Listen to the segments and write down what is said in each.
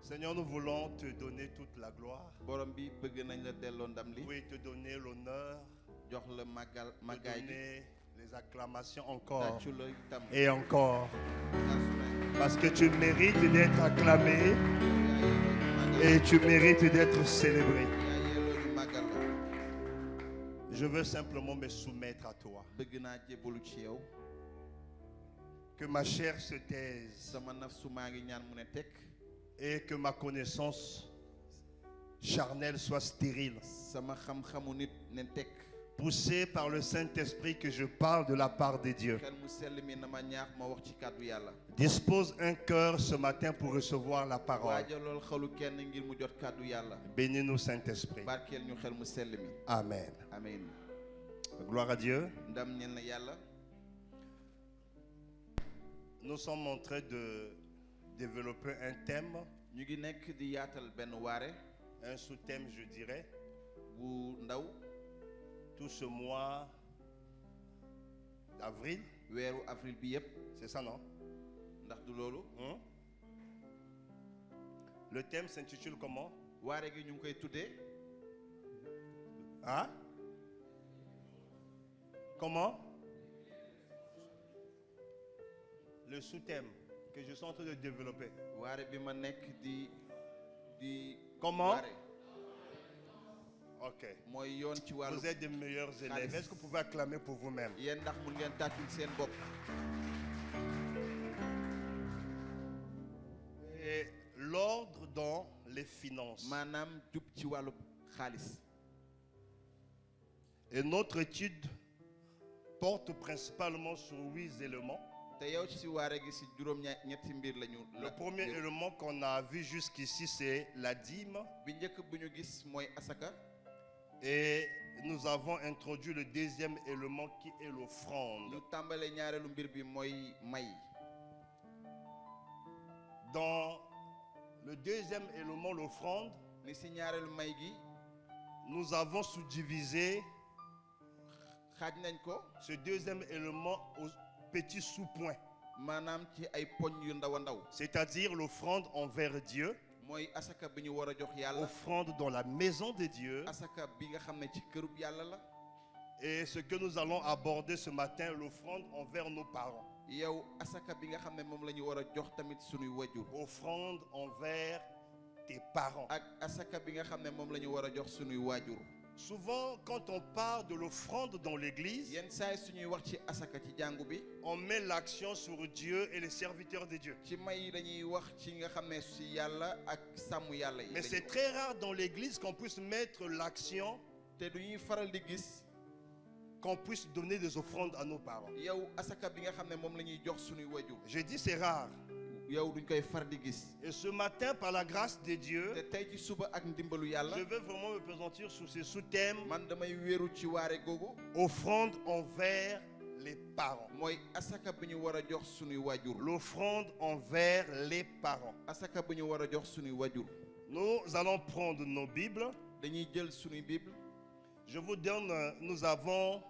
Seigneur, nous voulons te donner toute la gloire. Oui, te donner l'honneur. Te donner les acclamations encore et encore. Parce que tu mérites d'être acclamé et tu mérites d'être célébré. Je veux simplement me soumettre à toi. Que ma chair se taise et que ma connaissance charnelle soit stérile. Poussé par le Saint-Esprit que je parle de la part de Dieu. Dispose un cœur ce matin pour recevoir la parole. Bénis-nous, Saint-Esprit. Amen. Gloire à Dieu. Nous sommes en train de développer un thème. Un sous-thème, je dirais. Tout ce mois d'avril. C'est ça, non? Le thème s'intitule comment? Hein? Comment? Le sous-thème que je suis en train de développer. Comment? Ok. Vous êtes des meilleurs élèves. Est-ce que vous pouvez acclamer pour vous-même? Et l'ordre dans les finances. Et notre étude porte principalement sur 8 éléments. Le premier élément qu'on a vu jusqu'ici, c'est la dîme. Et nous avons introduit le deuxième élément qui est l'offrande. Dans le deuxième élément, l'offrande, nous avons sous-divisé ce deuxième élément aux petits sous-points. C'est-à-dire l'offrande envers Dieu, offrande dans la maison de Dieu, et ce que nous allons aborder ce matin, l'offrande envers nos parents. Offrande envers tes parents. Souvent, quand on parle de l'offrande dans l'église, on met l'action sur Dieu et les serviteurs de Dieu. Mais c'est très rare dans l'église qu'on puisse mettre l'action, qu'on puisse donner des offrandes à nos parents. Je dis c'est rare. Et ce matin, par la grâce de Dieu, je veux vraiment me présenter sur ce sous-thème, offrande envers les parents. L'offrande envers les parents. Nous allons prendre nos Bibles. Je vous donne, nous avons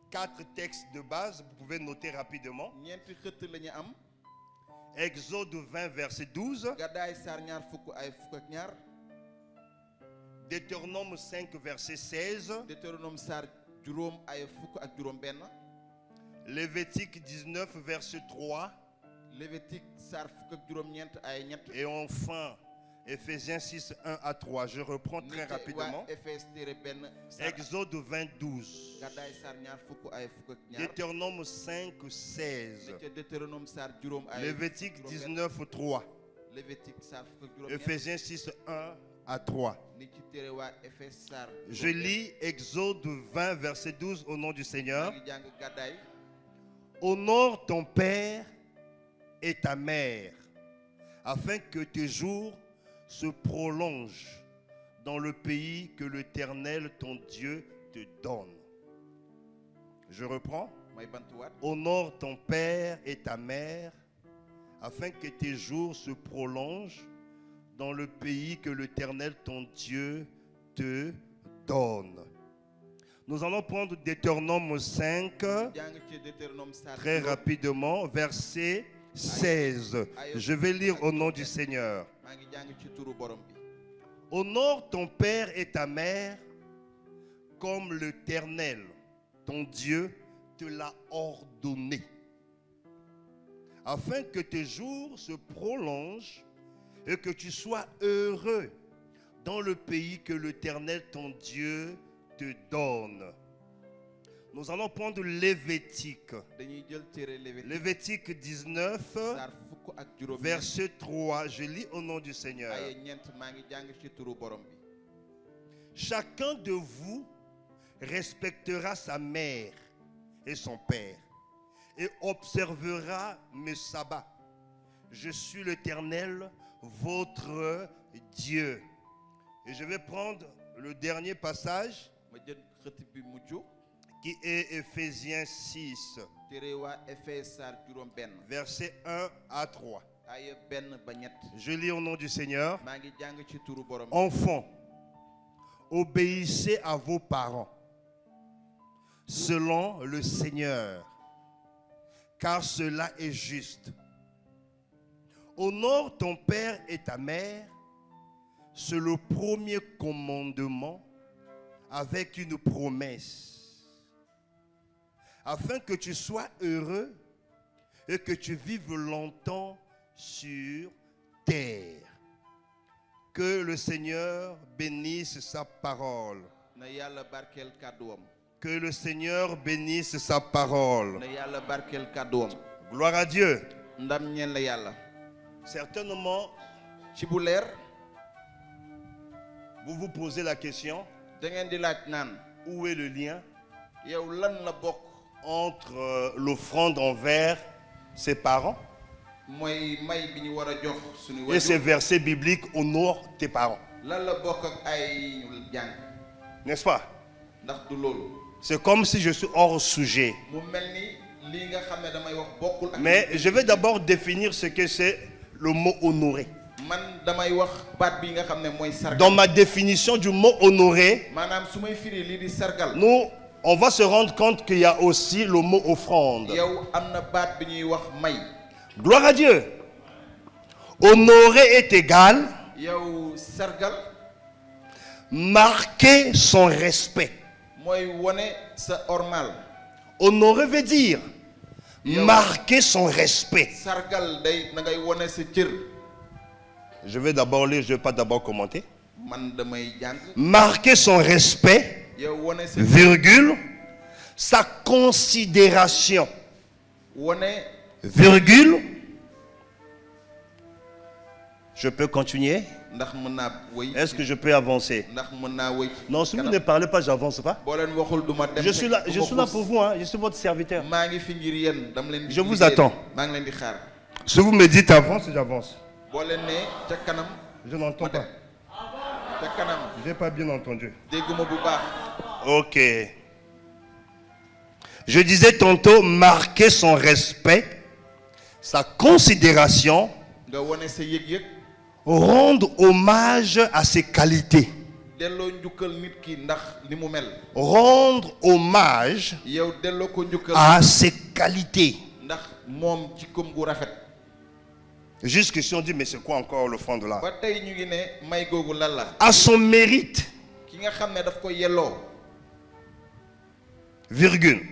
4 textes de base, vous pouvez noter rapidement. Exode 20, verset 12. Deutéronome 5, verset 16. Lévitique 19, verset 3. Et enfin, Ephésiens 6, 1 à 3. Je reprends très rapidement. Exode 20, 12. Deutéronome 5, 16. Lévitique 19, 3. Ephésiens 6, 1 à 3. Je lis Exode 20, verset 12 au nom du Seigneur. Honore ton père et ta mère, afin que tes jours se prolongent dans le pays que l'Éternel ton Dieu te donne. Je reprends. Honore ton père et ta mère, afin que tes jours se prolongent dans le pays que l'Éternel ton Dieu te donne. Nous allons prendre Deutéronome 5, très rapidement, verset 16. Je vais lire au nom du Seigneur. Honore ton père et ta mère comme l'Éternel, ton Dieu, te l'a ordonné, afin que tes jours se prolongent et que tu sois heureux dans le pays que l'Éternel, ton Dieu, te donne. Nous allons prendre Lévitique. Lévitique 19, verset 3. Je lis au nom du Seigneur. Chacun de vous respectera sa mère et son père et observera mes sabbats. Je suis l'Éternel, votre Dieu. Et je vais prendre le dernier passage qui est Éphésiens 6, versets 1 à 3. Je lis au nom du Seigneur. Enfants, obéissez à vos parents selon le Seigneur, car cela est juste. Honore ton père et ta mère, c'est le premier commandement avec une promesse, afin que tu sois heureux et que tu vives longtemps sur terre. Que le Seigneur bénisse sa parole. Que le Seigneur bénisse sa parole. Gloire à Dieu. Certainement, vous vous posez la question, où est le lien entre l'offrande envers ses parents et ces versets bibliques, honore tes parents? N'est-ce pas? C'est comme si je suis hors sujet. Mais je vais d'abord définir ce que c'est le mot honorer. Dans ma définition du mot honorer, on va se rendre compte qu'il y a aussi le mot offrande. Gloire à Dieu. Honorer est égal marquer son respect. Honorer veut dire marquer son respect. Je vais d'abord lire, je ne vais pas d'abord commenter. Marquer son respect, virgule, sa considération, virgule. Je peux continuer? Est-ce que je peux avancer? Non, si vous ne parlez pas, j'avance pas. Je suis là pour vous, hein. Je suis votre serviteur. Je vous attends. Si vous me dites avance, j'avance. Je n'entends pas. Je n'ai pas bien entendu. Ok. Je disais tantôt marquer son respect, sa considération, rendre hommage à ses qualités. Rendre hommage à ses qualités. Jusqu'ici on dit, mais c'est quoi encore le fond de là? À son mérite, virgule,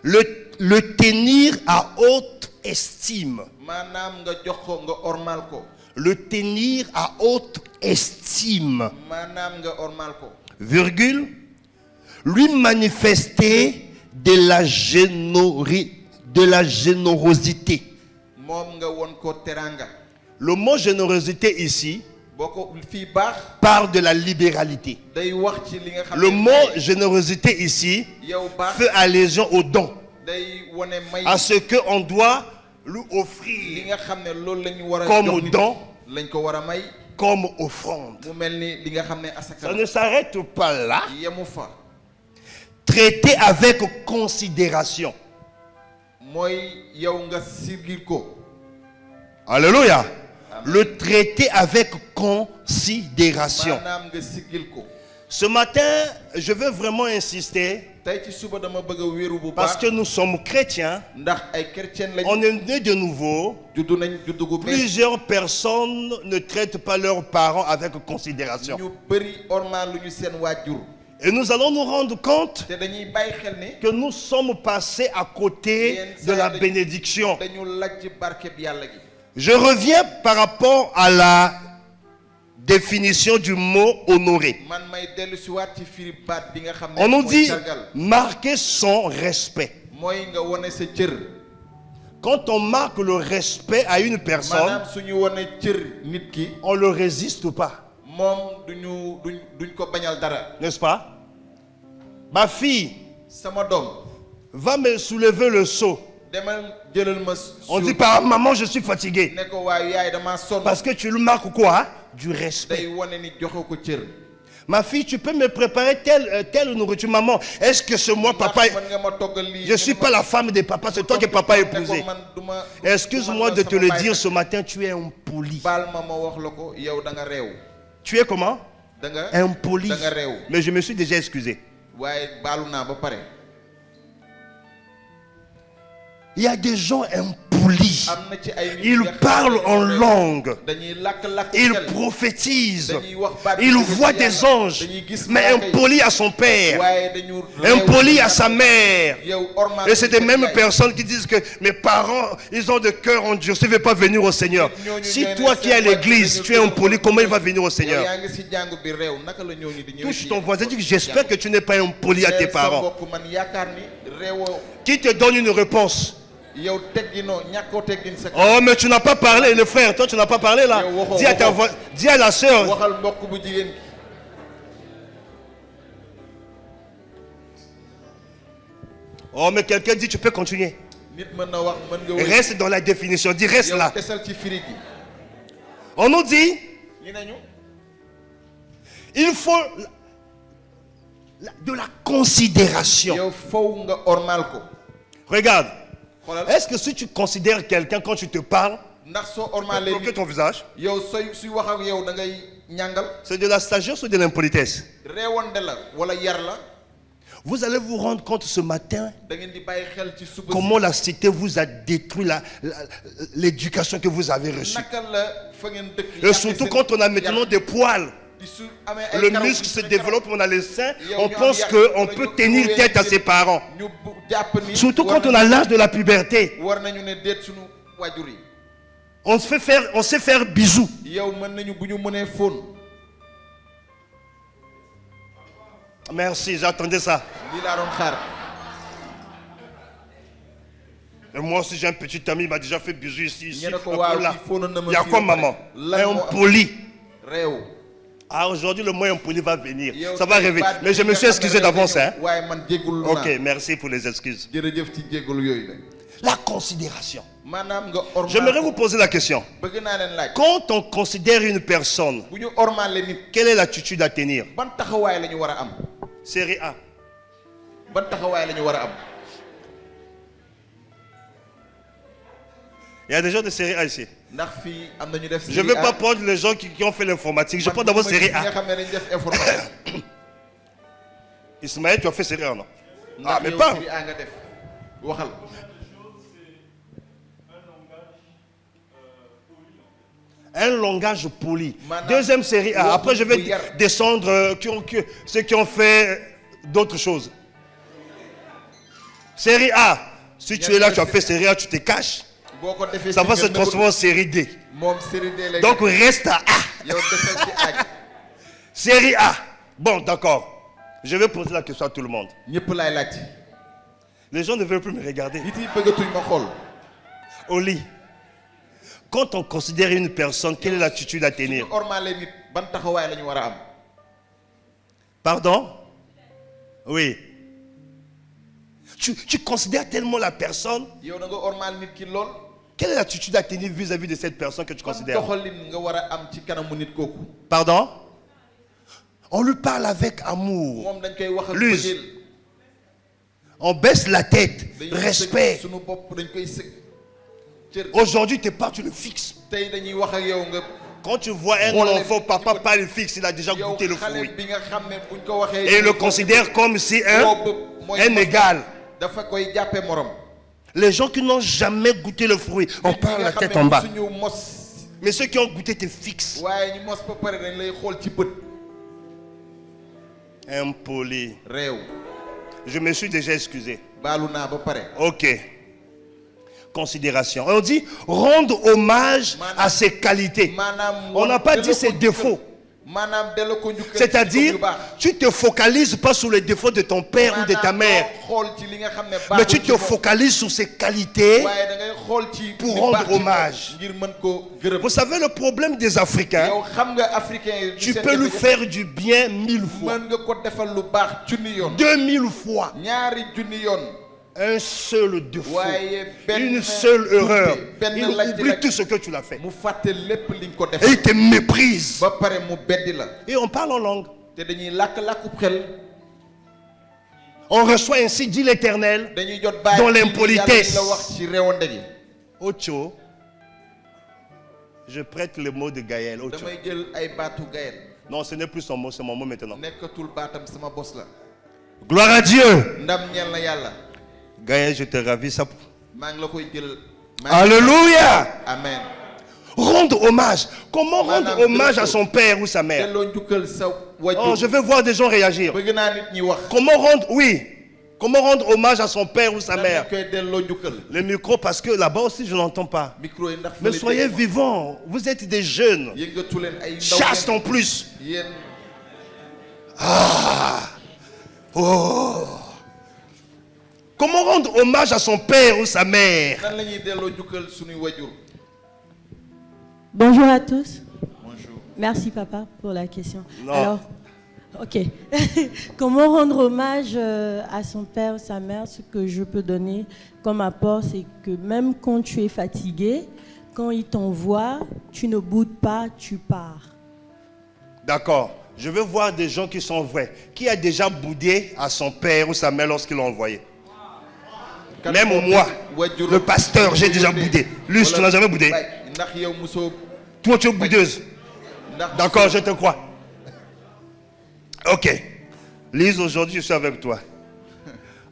le tenir à haute estime. Le tenir à haute estime, virgule, lui manifester de la générosité. Le mot générosité ici parle de la libéralité. Le mot générosité ici fait allusion au don, à ce qu'on doit lui offrir comme don, comme offrande. Ça ne s'arrête pas là. Traiter avec considération. Alléluia. Le traiter avec considération. Ce matin, je veux vraiment insister parce que nous sommes chrétiens. On est né de nouveau. Plusieurs personnes ne traitent pas leurs parents avec considération. Et nous allons nous rendre compte que nous sommes passés à côté de la bénédiction. Je reviens par rapport à la définition du mot honorer. On nous dit marquer son respect. Quand on marque le respect à une personne, on ne le résiste pas. N'est-ce pas? Ma fille va me soulever le seau. On dit par maman, je suis fatigué. Parce que tu lui marques quoi? Du respect. Ma fille, tu peux me préparer telle nourriture. Maman, est-ce que c'est moi, papa? Je ne suis pas la femme de papa, c'est toi que papa a épousé. Excuse-moi de te le dire ce matin, tu es impoli. Tu es comment? Impoli. Mais je me suis déjà excusé. Il y a des gens impolis. Ils parlent en langue. Ils prophétisent. Ils voient des anges. Mais impolis à son père. Impolis à sa mère. Et c'est des mêmes personnes qui disent que mes parents, ils ont de cœur endurci, ne veulent pas venir au Seigneur. Si toi qui es à l'église, tu es impoli, comment il va venir au Seigneur? Touche ton voisin, dis que j'espère que tu n'es pas impoli à tes parents. Qui te donne une réponse? Oh, mais tu n'as pas parlé, le frère, toi tu n'as pas parlé là. Dis à la soeur. Oh, mais quelqu'un dit tu peux continuer. Reste dans la définition, dis reste là. On nous dit il faut de la considération. Regarde. Est-ce que si tu considères quelqu'un quand tu te parles, bloquer ton visage, c'est de la sagesse ou de l'impolitesse? Vous allez vous rendre compte ce matin comment la cité vous a détruit l'éducation que vous avez reçue. Et surtout quand on a maintenant des poils. Le muscle se développe, on a les seins, on pense qu'on peut tenir tête à ses parents. Surtout quand on a l'âge de la puberté. On sait faire bisous. Merci, j'attendais ça. Et moi aussi j'ai un petit ami, il m'a déjà fait bisous ici. Il y a quoi maman? Impoli. Ah, aujourd'hui, le mot impoli va venir. Ça va arriver. Mais je me suis excusé d'avance. Hein? Ok, merci pour les excuses. La considération. J'aimerais vous poser la question. Quand on considère une personne, quelle est l'attitude à tenir? Série A. Il y a des gens de série A ici. Je ne veux pas prendre les gens qui ont fait l'informatique. Je prends d'abord série A. Ismaël, tu as fait série A, non? Ah, mais pas. Un langage poli. Deuxième série A. Après, je vais descendre ceux qui ont fait d'autres choses. Série A. Si tu es là, tu as fait série A, tu te caches. Ça va se transformer en série D. Donc reste à A. Série A. Bon, d'accord. Je vais poser la question à tout le monde. Les gens ne veulent plus me regarder. Au lit. Quand on considère une personne, quelle est l'attitude à tenir? Pardon? Oui. Tu considères tellement la personne. Quelle est l'attitude à tenir vis-à-vis de cette personne que tu considères? Pardon? On lui parle avec amour. Luz. On baisse la tête. Respect. Aujourd'hui, tu pars, tu le fixes. Quand tu vois un enfant, papa pas le fixe, il a déjà goûté le fruit. Et il le considère comme si un égal. Les gens qui n'ont jamais goûté le fruit, on parle la tête en bas. Mais ceux qui ont goûté te fixent. Impoli. Je me suis déjà excusé. Ok. Considération. On dit rendre hommage à ses qualités. On n'a pas dit ses défauts. C'est-à-dire, tu te focalises pas sur les défauts de ton père ou de ta mère, mais tu te focalises sur ses qualités pour rendre hommage. Vous savez le problème des Africains, tu peux lui faire du bien 1000 fois, 2000 fois. Un seul défaut, une seule erreur, il oublie tout ce que tu l'as fait. Et il te méprise. Et on parle en langue. On reçoit ainsi, dit l'Éternel, dans l'impolitesse. Ocho, je prête le mot de Gaël. Ocho. Non, ce n'est plus son mot, c'est mon mot maintenant. Gloire à Dieu. Gaël, je te ravis ça. Alléluia. Amen. Rendre hommage. Comment rendre hommage à son père ou sa mère? Oh, je veux voir des gens réagir. Comment rendre hommage à son père ou sa mère? Le micro, parce que là-bas aussi je n'entends pas. Mais soyez vivants. Vous êtes des jeunes. Chaste en plus. Ah. Oh. Comment rendre hommage à son père ou sa mère? Bonjour à tous. Bonjour. Merci papa pour la question. Non. Alors, ok. Comment rendre hommage à son père ou sa mère? Ce que je peux donner comme apport, c'est que même quand tu es fatigué, quand ils t'envoient, tu ne boudes pas, tu pars. D'accord. Je veux voir des gens qui sont vrais. Qui a déjà boudé à son père ou sa mère lorsqu'il l'a envoyé? Même moi, le pasteur, j'ai déjà boudé. Lui, tu n'as jamais boudé. Toi, tu es boudeuse. D'accord, je te crois. Ok. Lise, aujourd'hui, je suis avec toi.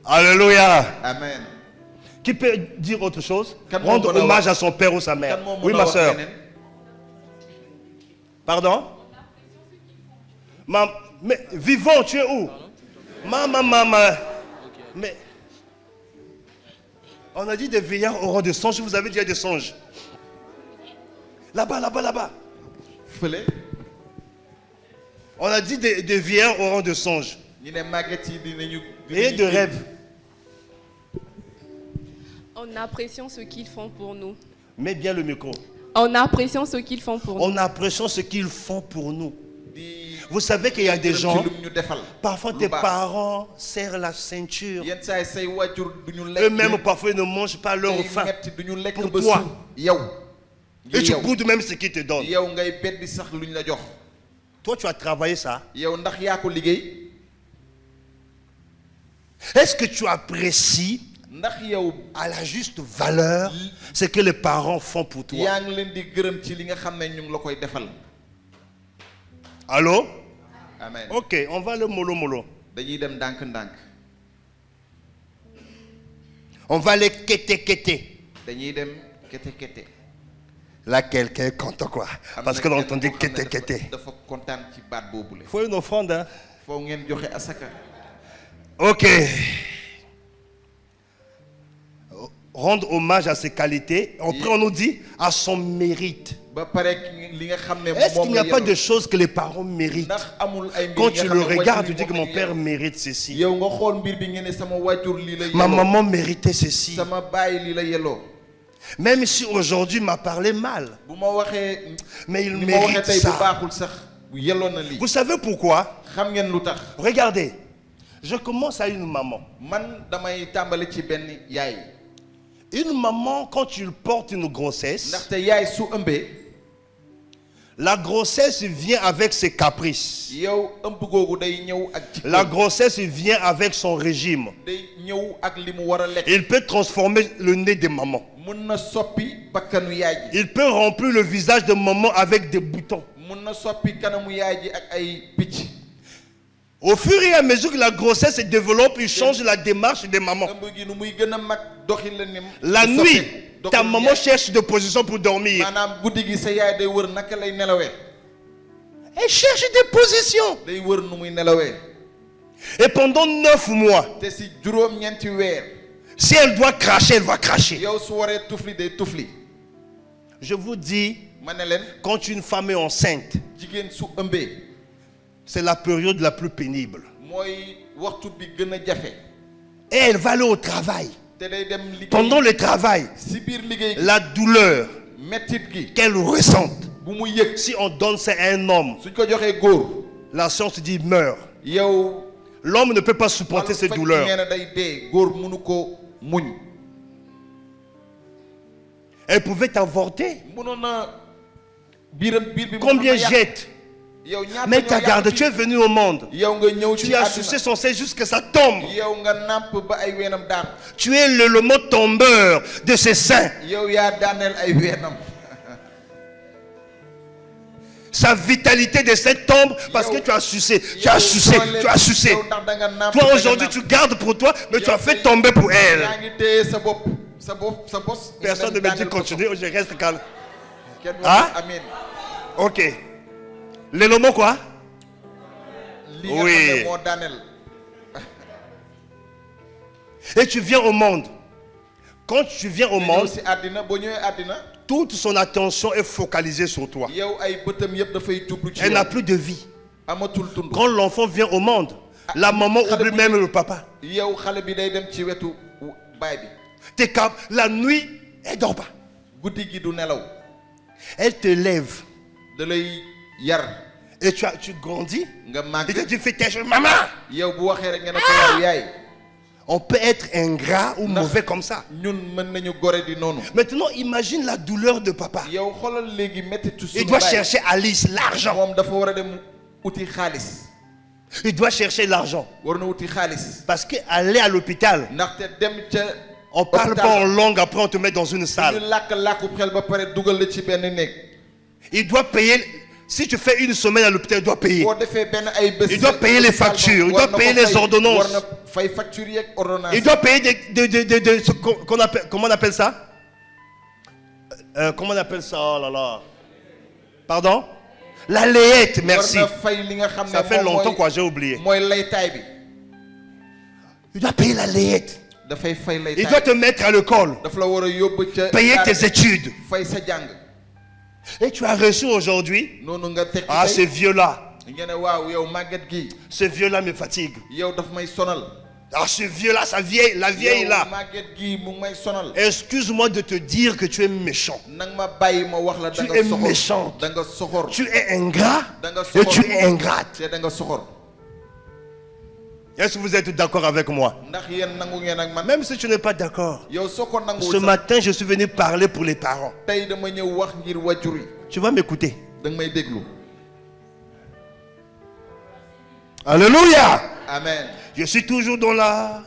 Alléluia. Amen. Qui peut dire autre chose? Rendre hommage à son père ou sa mère. Oui, ma soeur. Pardon? Mais vivant, tu es où? Maman. Mais on a dit des vieillards auront des songes. Vous avez déjà des songes? Là-bas. On a dit des vieillards auront des songes. Et de rêves. En appréciant ce qu'ils font pour nous. Mets bien le micro. En appréciant ce qu'ils font pour nous. En appréciant ce qu'ils font pour nous. Vous savez qu'il y a des gens, parfois tes parents serrent la ceinture. Eux-mêmes parfois ils ne mangent pas leur faim pour toi. Et tu boudes même ce qu'ils te donnent. Toi tu as travaillé ça. Est-ce que tu apprécies à la juste valeur ce que les parents font pour toi? Allô? Amen. Ok, on va le mollo. On va les kété. Là, quelqu'un content quoi. Parce que l'on entendait kété. Il faut une offrande. Hein? Ok. Rendre hommage à ses qualités. Après, on nous dit à son mérite. Est-ce qu'il n'y a pas de choses que les parents méritent? Quand tu le regardes, tu dis que mon père mérite ceci. Ma maman méritait ceci. Même si aujourd'hui il m'a parlé mal. Mais il mérite ça. Vous savez pourquoi? Regardez. Je commence à une maman. Une maman, quand tu portes une grossesse, la grossesse vient avec ses caprices. La grossesse vient avec son régime. Il peut transformer le nez de maman. Il peut remplir le visage de maman avec des boutons. Au fur et à mesure que la grossesse se développe, il change la démarche des mamans. La nuit, ta maman cherche de position pour dormir. Elle cherche des positions. Et pendant 9 mois, si elle doit cracher, elle va cracher. Je vous dis, quand une femme est enceinte, c'est la période la plus pénible. Et elle va aller au travail. Pendant le travail, la douleur qu'elle ressent, si on donne ça à un homme, la science dit meurt. L'homme ne peut pas supporter cette douleur. Elle pouvait avorter. Combien jette? Mais t'as gardé, tu es venu au monde. Tu as sucé son sein jusqu'à ça tombe. Tu es le mot tombeur de ses seins. Sa vitalité de seins tombe parce que tu as sucé. Tu as sucé. Tu as sucé. Toi aujourd'hui tu gardes pour toi, mais tu as fait tomber pour elle. Personne ne me dit continuer, je reste calme. Hein? Ok. L'élément quoi? Oui. Et tu viens au monde. Quand tu viens au monde, toute son attention est focalisée sur toi. Elle n'a plus de vie. Quand l'enfant vient au monde, la maman oublie même le papa. La nuit, elle ne dort pas. Elle te lève. Et tu grandis. Et tu fais tes choses, maman. On peut être ingrat ou mauvais comme ça. Maintenant, imagine la douleur de papa. Il doit chercher Alice, l'argent. Il doit chercher l'argent. Parce qu'aller à l'hôpital, on ne parle pas en langue, après on te met dans une salle. Il doit payer. Si tu fais une semaine à l'hôpital, il doit payer. Il doit payer les factures, il doit payer les ordonnances. Il doit payer comment on appelle ça? Comment on appelle ça? Oh là là. Pardon? La layette, merci. Ça fait longtemps que j'ai oublié. Il doit payer la layette. Il doit te mettre à l'école. Payer tes études. Et tu as reçu aujourd'hui. Ah, ce vieux-là. Ce vieux-là me fatigue. Ah, ce vieux-là, la vieille là. Excuse-moi de te dire que tu es méchant. Tu es méchante. Tu es ingrat et tu es ingrate. Est-ce que vous êtes d'accord avec moi? Même si tu n'es pas d'accord, ce matin je suis venu parler pour les parents. Tu vas m'écouter. Alléluia. Amen. Je suis toujours dans la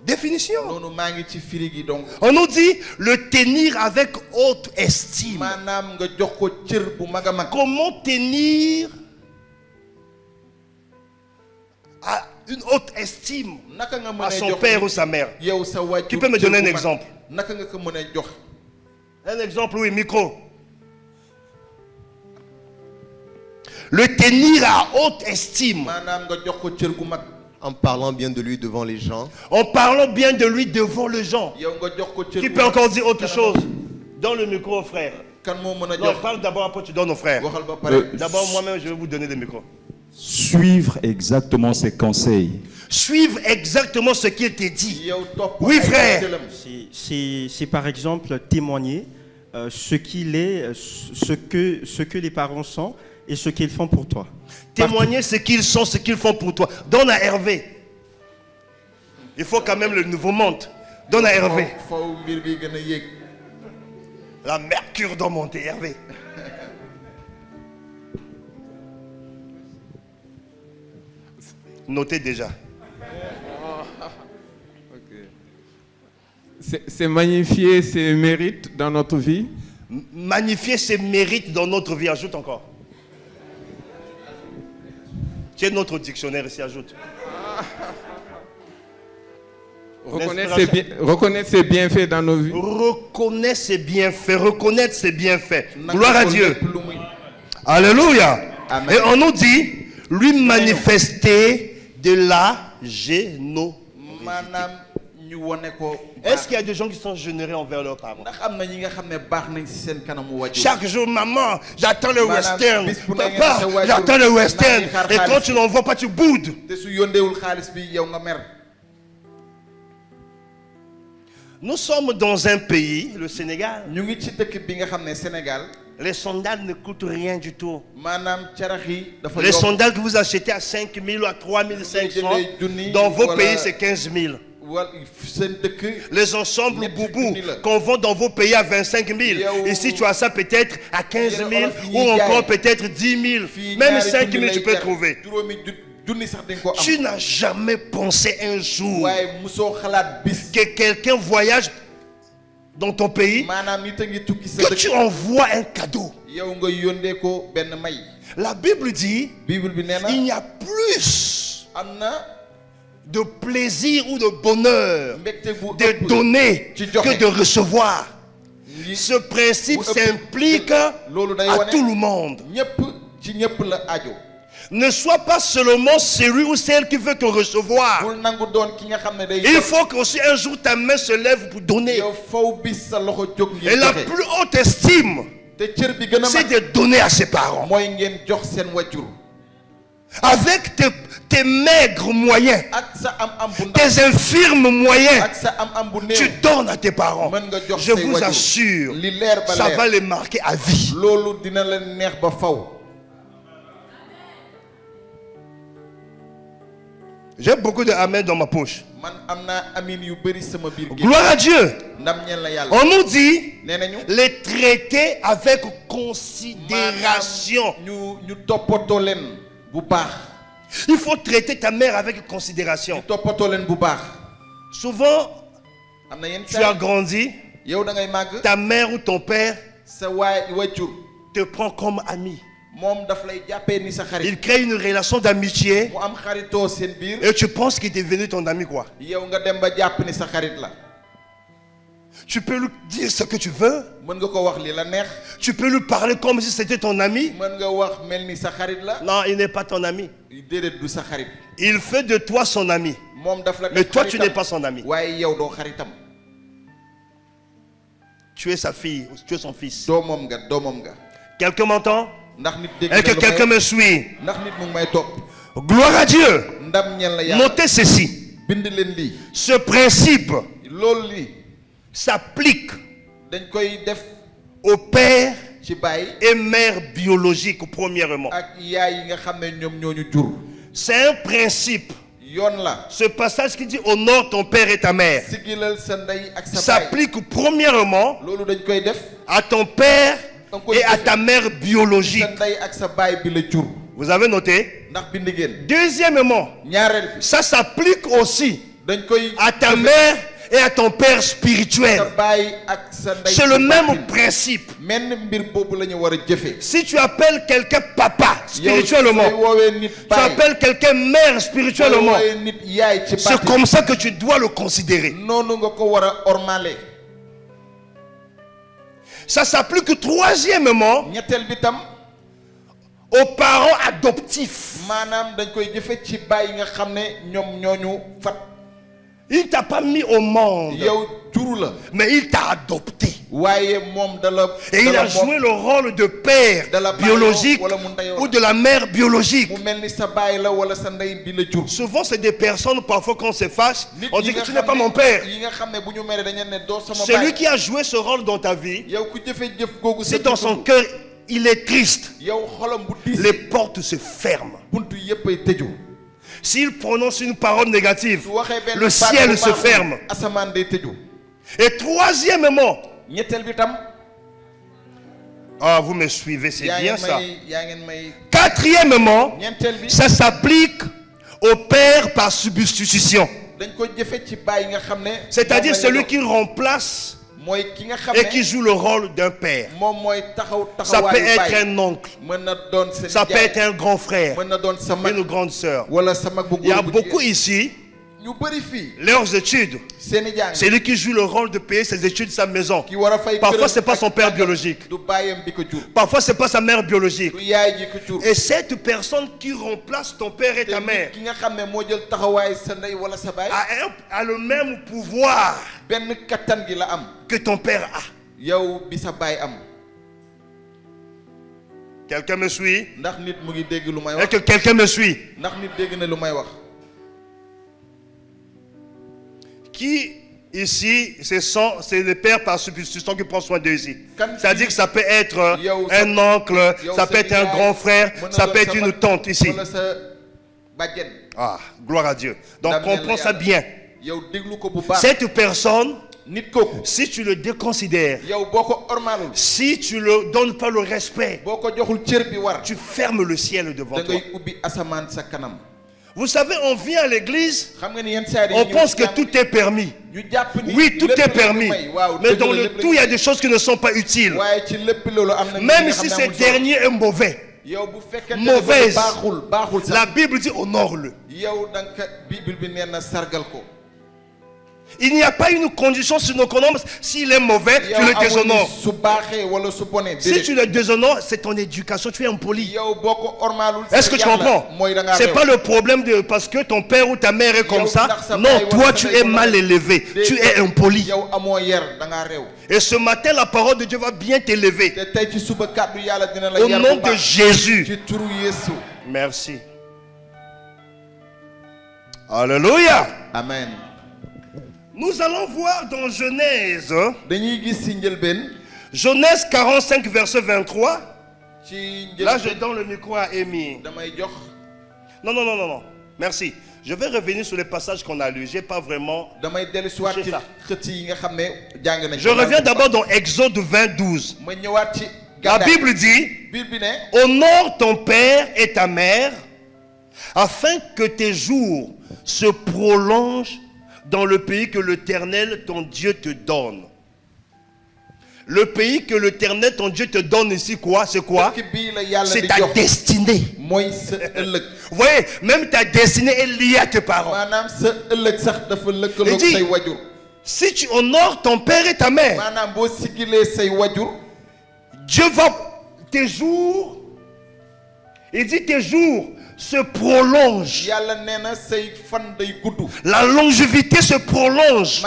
définition. On nous dit le tenir avec haute estime. Comment tenir à une haute estime à son père ou sa mère? Tu peux me donner un exemple? Un exemple, oui, micro. Le tenir à haute estime. En parlant bien de lui devant les gens. En parlant bien de lui devant les gens. Tu peux encore dire autre chose? Donne le micro au frère. Non, parle d'abord, après tu donnes au frère. D'abord, moi-même, je vais vous donner le micro. Suivre exactement ses conseils. Suivre exactement ce qu'il t'a dit. Oui, frère. C'est par exemple témoigner ce qu'il est, ce que les parents sont et ce qu'ils font pour toi. Témoigner ce qu'ils sont, ce qu'ils font pour toi. Donne à Hervé. Il faut quand même le nouveau monte. Donne à Hervé. La mercure doit monter, Hervé. Notez déjà. C'est magnifier ses mérites dans notre vie. Magnifier ses mérites dans notre vie. Ajoute encore. Tiens notre dictionnaire ici, ajoute. Reconnaître ses bienfaits dans nos vies. Reconnaître ses bienfaits. Reconnaître ses bienfaits. Gloire à Dieu. Alléluia. Amen. Et on nous dit, lui manifester de la générosité. Est-ce qu'il y a des gens qui sont généreux envers leurs parents? Chaque jour, maman, j'attends le western. Papa, j'attends le western. Et quand tu n'en vois pas, tu boudes. Nous sommes dans un pays, le Sénégal. Les sandales ne coûtent rien du tout. Les sandales que vous achetez à 5 000 ou à 3 500, dans vos pays, c'est 15 000. Les ensembles boubou qu'on vend dans vos pays à 25 000. Ici, tu as ça peut-être à 15 000 ou encore peut-être 10 000. Même 5 000, tu peux trouver. Tu n'as jamais pensé un jour que quelqu'un voyage dans ton pays, que tu envoies un cadeau. La Bible dit, il n'y a plus de plaisir ou de bonheur de donner que de recevoir. Ce principe s'implique à tout le monde. Ne sois pas seulement celui ou celle qui veut te recevoir. Il faut qu'aussi un jour ta main se lève pour donner. Et la plus haute estime, c'est de donner à ses parents. Avec tes maigres moyens, tes infirmes moyens, tu donnes à tes parents. Je vous assure, ça va les marquer à vie. J'ai beaucoup de amen dans ma poche. Gloire à Dieu. On nous dit les traiter avec considération. Il faut traiter ta mère avec considération. Souvent, tu as grandi, ta mère ou ton père te prend comme ami. Il crée une relation d'amitié et tu penses qu'il est devenu ton ami quoi. Tu peux lui dire ce que tu veux. Tu peux lui parler comme si c'était ton ami. Non, il n'est pas ton ami. Il fait de toi son ami. Mais toi tu n'es pas son ami. Tu es sa fille, tu es son fils. Quelqu'un m'entend? Et que quelqu'un me suit. Gloire à Dieu. Notez ceci. Ce principe s'applique au père et mère biologique premièrement. C'est un principe. Ce passage qui dit honore ton père et ta mère s'applique premièrement à ton père et à ta mère biologique. Vous avez noté? Deuxièmement, ça s'applique aussi à ta mère et à ton père spirituel. C'est le même principe. Si tu appelles quelqu'un papa spirituellement, tu appelles quelqu'un mère spirituellement, c'est comme ça que tu dois le considérer. Ça s'applique troisièmement aux parents adoptifs. Il ne t'a pas mis au monde, mais il t'a adopté. Et il a joué le rôle de père biologique ou de la mère biologique. Souvent, c'est des personnes, parfois quand on se fâche, on dit que tu n'es pas mon père. Celui qui a joué ce rôle dans ta vie, si dans son cœur il est triste, les portes se ferment. S'il prononce une parole négative, le ciel se ferme. Et troisièmement, vous me suivez, c'est bien ça. Quatrièmement, ça s'applique au père par substitution. C'est-à-dire celui qui remplace et qui joue le rôle d'un père. Ça peut être un oncle, ça peut être un grand frère, une grande sœur. Il y a beaucoup ici, leurs études, c'est lui qui joue le rôle de payer ses études, sa maison. Parfois ce n'est pas son père biologique, parfois ce n'est pas sa mère biologique. Et cette personne qui remplace ton père et ta mère a le même pouvoir que ton père a. Quelqu'un me suit? Est-ce que quelqu'un me suit? Qui ici, c'est le père par substitution qui prend soin d'eux ici? C'est-à-dire que ça peut être un oncle, ça peut être un grand frère, ça peut être une tante ici. Ah, gloire à Dieu. Donc comprends ça bien. Cette personne, si tu le déconsidères, si tu ne lui donnes pas le respect, tu fermes le ciel devant toi. Vous savez, on vient à l'église, on pense que tout est permis. Oui, tout est permis. Mais dans le tout, il y a des choses qui ne sont pas utiles. Même si ce dernier est mauvais. Mauvaise. La Bible dit honore-le. Il n'y a pas une condition sur nos condoms. S'il est mauvais, tu le déshonores. Si tu le déshonores, c'est ton éducation. Tu es impoli. Est-ce que tu comprends? Ce n'est pas le problème parce que ton père ou ta mère est comme ça. Non, toi tu es mal élevé. Tu es impoli. Et ce matin, la parole de Dieu va bien t'élever. Au nom de Jésus. Merci. Alléluia. Amen. Nous allons voir dans Genèse, Genèse 45, verset 23. Là, je donne le micro à Amy. Non. Merci. Je vais revenir sur les passages qu'on a lus. Je n'ai pas vraiment touché ça. Je reviens d'abord dans Exode 22. La Bible dit, honore ton père et ta mère, afin que tes jours se prolongent dans le pays que l'Éternel, ton Dieu, te donne. Le pays que l'Éternel, ton Dieu, te donne ici, quoi? C'est quoi? C'est ta destinée. Vous voyez, même ta destinée est liée à tes parents. Il dit, si tu honores ton père et ta mère, Dieu va, tes jours, il dit tes jours se prolonge. La longévité se prolonge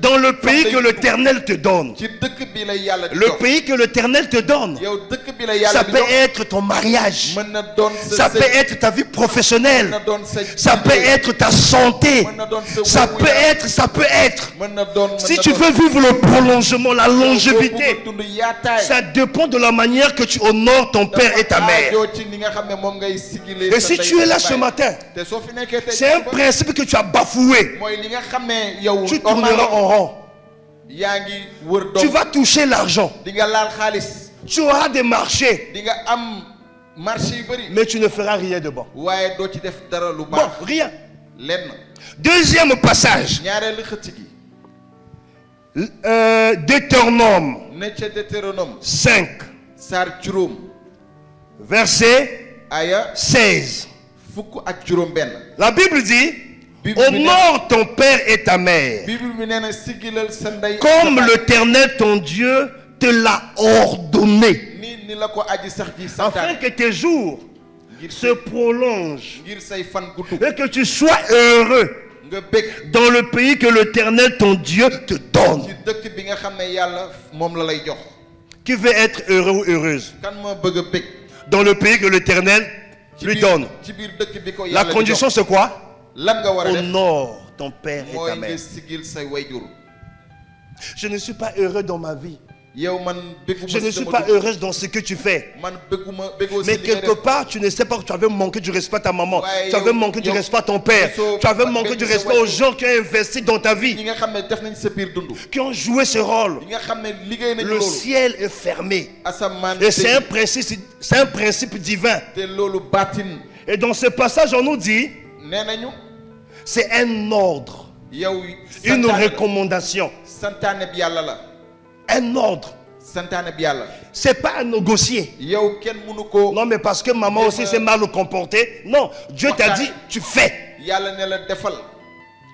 dans le pays que l'Éternel te donne. Le pays que l'Éternel te donne, ça peut être ton mariage, ça peut être ta vie professionnelle, ça peut être ta santé, ça peut être. Si tu veux vivre le prolongement, la longévité, ça dépend de la manière que tu honores ton père et ta mère. Et si tu es là ce matin, c'est un principe que tu as bafoué. Tu tourneras en rond. Tu vas toucher l'argent. Tu auras des marchés. Mais tu ne feras rien de bon. Bon, rien. Deuxième passage. Deutéronome 5. Verset 16. La Bible dit, honore ton père et ta mère comme l'Éternel ton Dieu te l'a ordonné, afin que tes jours se prolongent et que tu sois heureux dans le pays que l'Éternel ton Dieu te donne. Qui veut être heureux ou heureuse dans le pays que l'Éternel lui donne? La condition c'est quoi? Honore ton père et ta mère. Je ne suis pas heureux dans ma vie. Je ne suis pas heureuse dans ce que tu fais. Mais quelque part, tu ne sais pas que tu avais manqué du respect à ta maman. Tu avais manqué du respect à ton père. Tu avais manqué du respect aux gens qui ont investi dans ta vie, qui ont joué ce rôle. Le ciel est fermé. Et c'est un principe divin. Et dans ce passage, on nous dit, C'est un ordre, yow une recommandation, santaane bi yàlla la. un ordre. santaane bi yàlla. C'est pas à négocier. yow kenn mënu ko. Non, mais parce que maman aussi s'est mal comportée. Non, Dieu t'a dit, tu fais. yàlla ne la defal.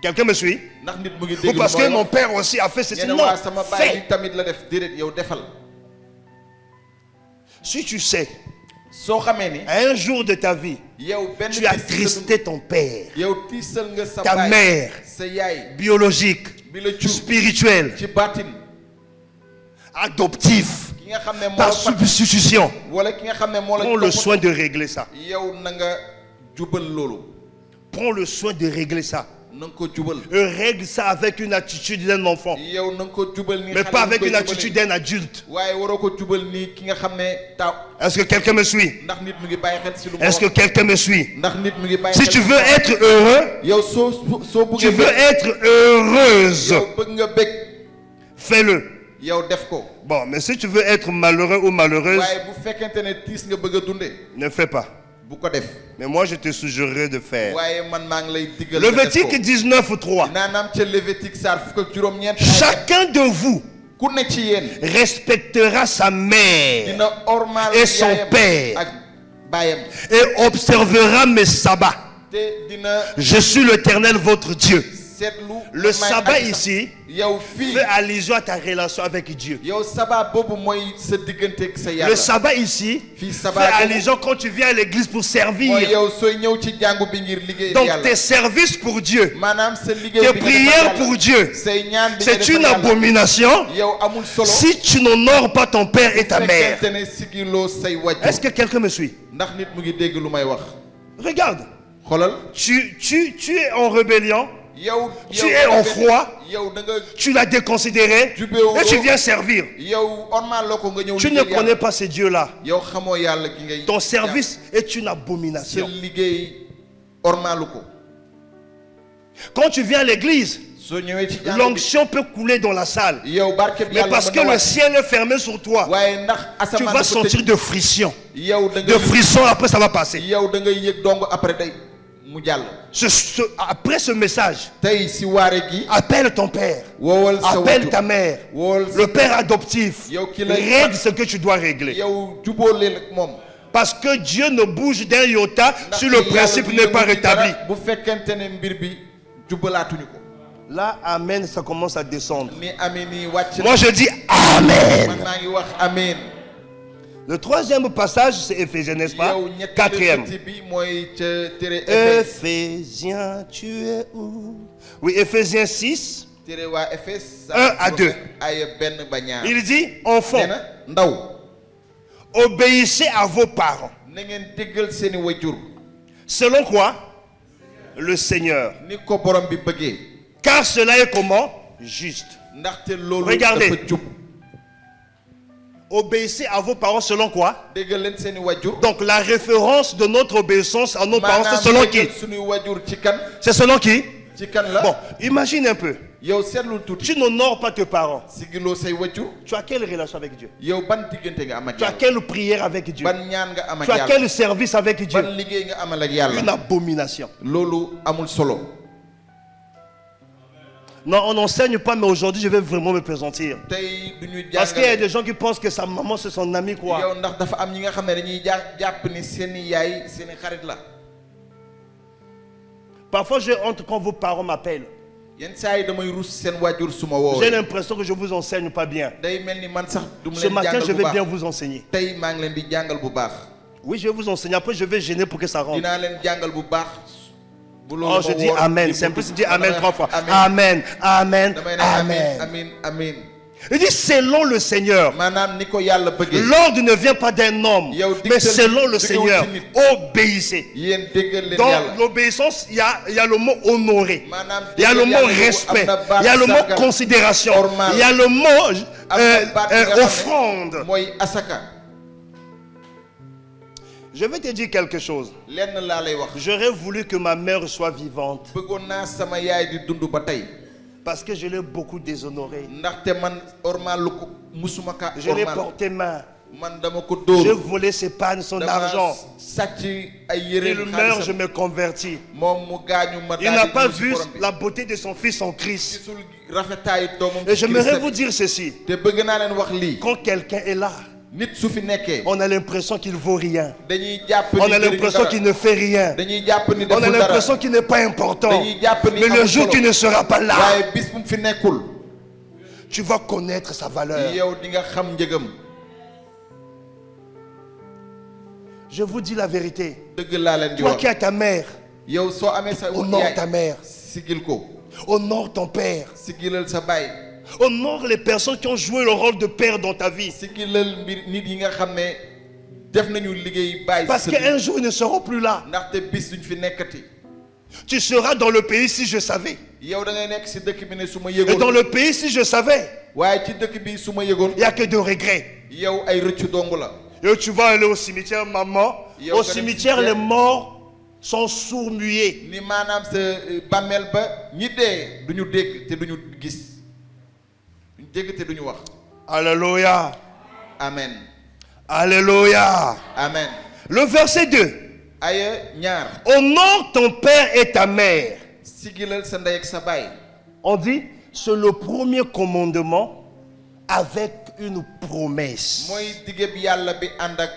Quelqu'un me suit? ndax nit mu ngi Ou dégg parce que mon père aussi a fait ceci. Non, sama baay fais. bi tamit la def déedéet yow defal. Si tu sais, soo xamee ni. à un jour de ta vie, yow benn tu as attristé ton père, yow tiisal nga sa ta baay, mère, sa yaay biologique, bi la jur spirituel, ci baatin. adoptif, ki nga xam ne moo par la fat- substitution. wala ki nga xam ne moo la Prends le soin de régler ça. yow na nga jubal loolu. Prends le soin de régler ça. na nga ko jubal. Règle ça avec une attitude d'un enfant, yow na nga ko jubal ni mais xale pas yi avec koy une jubalee. attitude d'un adulte. waaye waroo ko jubal ni ki nga xam ne taw. Est-ce que quelqu'un me suit? ndax nit mu ngi bàyyi xel si lu ma Est-ce que wax. quelqu'un me suit? ndax nit mu ngi bàyyi Si xel tu si veux lu ma wax. être heureux, yow soo tu bëggee veux être heureuse, yow bëgg nga bëgg fais-le. yow def ko. Bon, mais si tu veux être malheureux ou malheureuse, waaye bu fekkente ne tiis nga bëgg a dundee. ne fais pas. bu ko def. Mais moi, je te suggérerais de faire. waaye man maa ngi lay diggal nga def ko. Lévitique 19:3. naanaam ca Lévitique saar fukk ak juróom-ñeent. Chacun de vous ku ne ci yéen. respectera sa mère dina ormal et son yaayam père ak baayam. et observera mes sabbats. te dina Je suis l'Éternel, votre Dieu. seetlu. Le sabbat ici yow fii. fait allusion à ta relation avec Dieu. yow sabbat boobu mooy sa diggante ak sa Le yàlla. sabbat ici fii fait sabbat boobu allusion quand tu viens à l'église pour mooy servir. yow sooy ñëw ci jàngu bi ngir liggéey Donc yàlla. tes services pour Dieu, maanaam sa liggéey tes bi nga prières defal pour yàlla. Dieu, say ñaan bi nga c'est defal une yàlla. abomination yow amul solo. si tu n'honores pas ton père et ta mère. fekkente ne sigiloo say wàjju. Est-ce que quelqu'un me suit? ndax nit mu ngi dégg lu may wax. Regarde, xoolal. tu es en rébellion, yow tu es en froid, yow da nga tu l'as déconsidéré et tu viens servir. yow ormal loo ko nga ñëw Tu ne liggéey connais yàlla. pas ce Dieu-là. yow xamoo yàlla ki ngay. Ton service est une sa abomination. liggéey ormalu ko. Quand tu viens à l'église, soo ñëwee ci jàngu bi. l'onction peut couler dans la salle. yow barke bi Mais yàlla parce mën que na le wàcc. ciel est fermé sur toi, waaye ndax tu asamaan vas dafa sentir tëj. de friction. yow da De nga frisson, après ça va passer. yow da ngay yëg dong après day mu jàll. Après ce message, tey si waare gi. appelle ton père, woowal sa appelle wàjju. ta mère, woowal sa le père adoptif. yow ki lay Règle ce que tu dois régler. yow jubóoleel ak moom. Parce que Dieu ne bouge d'un iota ndax si le yàlla principe du n'est pas yëngu ci dara rétabli. bu fekkente ne mbir bi jubalaatuñu ko. Là, Amen, ça commence à descendre. ni amee nii wàcc na. Moi, je dis Amen. man maa ngi wax amen. Le troisième passage, c'est Éphésiens, n'est-ce pas? yow ñetteelu Quatrième. xët bi mooy ca téere Éphèse. Éphésiens, tu es où? Oui, Éphésiens 6. téere waa Éphèse. 1 à 2. ay benn ba ñaar. Il dit, enfants, nee na ndaw. obéissez à vos parents. na ngeen déggal seeni wajur. Selon quoi? Le Seigneur. ni ko borom bi bëggee. Car cela est comment? Juste. ndaxte loolu Regardez. dafa jub. Obéissez à vos parents selon quoi? déggal leen seeni wajur. Donc la référence de notre obéissance à nos parents, c'est selon qui? déggal suñuy wajur ci kan. C'est selon qui? ci kan la. Bon, imagine un peu. yow seetlul tuuti. Tu n'honores pas tes parents. sigiloo say wajur. Tu as quelle relation avec Dieu? yow ban diggante nga am ak Tu as yàlla. quelle prière avec Dieu? ban ñaan nga am ak Tu as yàlla. quel service avec ban Dieu? liggéey nga amal ak Une yàlla. abomination. loolu amul solo. Non, on n'enseigne pas, mais aujourd'hui, je vais vraiment me présenter. tey du ñu Parce qu'il y a jàngale. des gens qui pensent que sa maman, c'est son ami, quoi. yow ndax dafa am ñi nga xam ne dañuy jàpp ni seeni yaay seeni xarit la. Parfois, j'ai honte quand vos parents m'appellent. yenn saa yi damay rus seen waajur su ma woowee. J'ai l'impression que je vous enseigne pas bien. day mel ni man sax du mu Ce leen matin, je jàngal bu vais bien baax. vous enseigner. tey maa ngi leen di jàngal bu baax. Oui, je vais vous enseigner. Après, je vais gêner pour que ça rentre. dinaa leen jàngal bu baax. bu Oh, je dis Amen. C'est un peu, je dis Amen 3 fois. Amen. Amen, Amen, damay ne amen Amen. amen. Il dit selon le Seigneur. maanaam ni ko yàlla bëggee. L'ordre ne vient pas d'un homme, Yow mais digtal- selon le digawul Seigneur. ci nit. Obéissez. yéen déggal leen Dans yàlla. l'obéissance, il y a le mot honorer. maanaam Il y a le déggal mot yàlla respect. am na baat Il y a le mot sargal. considération. Normal. Il y a le mot am na baat bi nga xam ne offrande. mooy asaka. Je vais te dire quelque chose. lenn laa lay wax. J'aurais voulu que ma mère soit vivante bëggoon naa sama yaay di dund ba tey. parce que je l'ai beaucoup déshonorée. ndaxte man ormal lu ko musuma ka Je l'ai ormal. porté main. man dama ko J'ai dóor. volé ses pannes, son dama argent. sàcc ay yéreem Il meurt, je xaalisam. me convertis. moom mu gaañu ma Il daal n'a di pas ñëw ci vu borom bi. la beauté de son fils en Christ. gisul rafetaayu doomam Et ci j'aimerais Christ vous dire ceci. te bëgg naa leen wax lii. Quand quelqu'un est là, nit su fi nekkee. on a l'impression qu'il vaut rien. dañuy jàpp ni On a jëriñu l'impression dara. qu'il ne fait rien. dañuy jàpp ni On a deful dara. l'impression qu'il n'est pas important. dañuy jàpp ni Mais le amul jour solo. qu'il ne sera pas là, waaye bis bu mu fi nekkul. tu vas connaître sa valeur. yow di nga xam njëgam. Je vous dis la vérité. dëgg laa leen di Toi wax. qui as ta mère, yow soo amee sa honore ta mère. sigil ko. Honore ton père. sigilal sa baay. Honore les personnes qui ont joué le rôle de père dans ta vie. sigilal mbir nit yi nga xam ne def nañu liggéey baay. Parce sa qu'un biir. jour, ils ne seront plus là. ndaxte bis duñ fi nekkati. Tu seras dans le pays si je savais. yow da ngay nekk si dëkk bi ne su ma Et dans yëgoon. le pays si je savais, waaye ci dëkk bi su ma yëgoon. il n'y a que de regrets. yow ay rëccu dong la. Et tu vas aller au cimetière, maman. Yo, Au quand cimetière, même, les morts sont sourds-muets. ni maanaam sa bàmmeel ba ñi dee duñu dégg te duñu gis. duñu dégg te duñu wax. Alléluia. amen. Alléluia. amen. Le verset 2. aya ñaar. Honore ton père et ta mère. sigilal sa ndey ak sa baay. On dit, c'est le premier commandement avec une promesse. mooy dige bi yàlla bi ànd ak.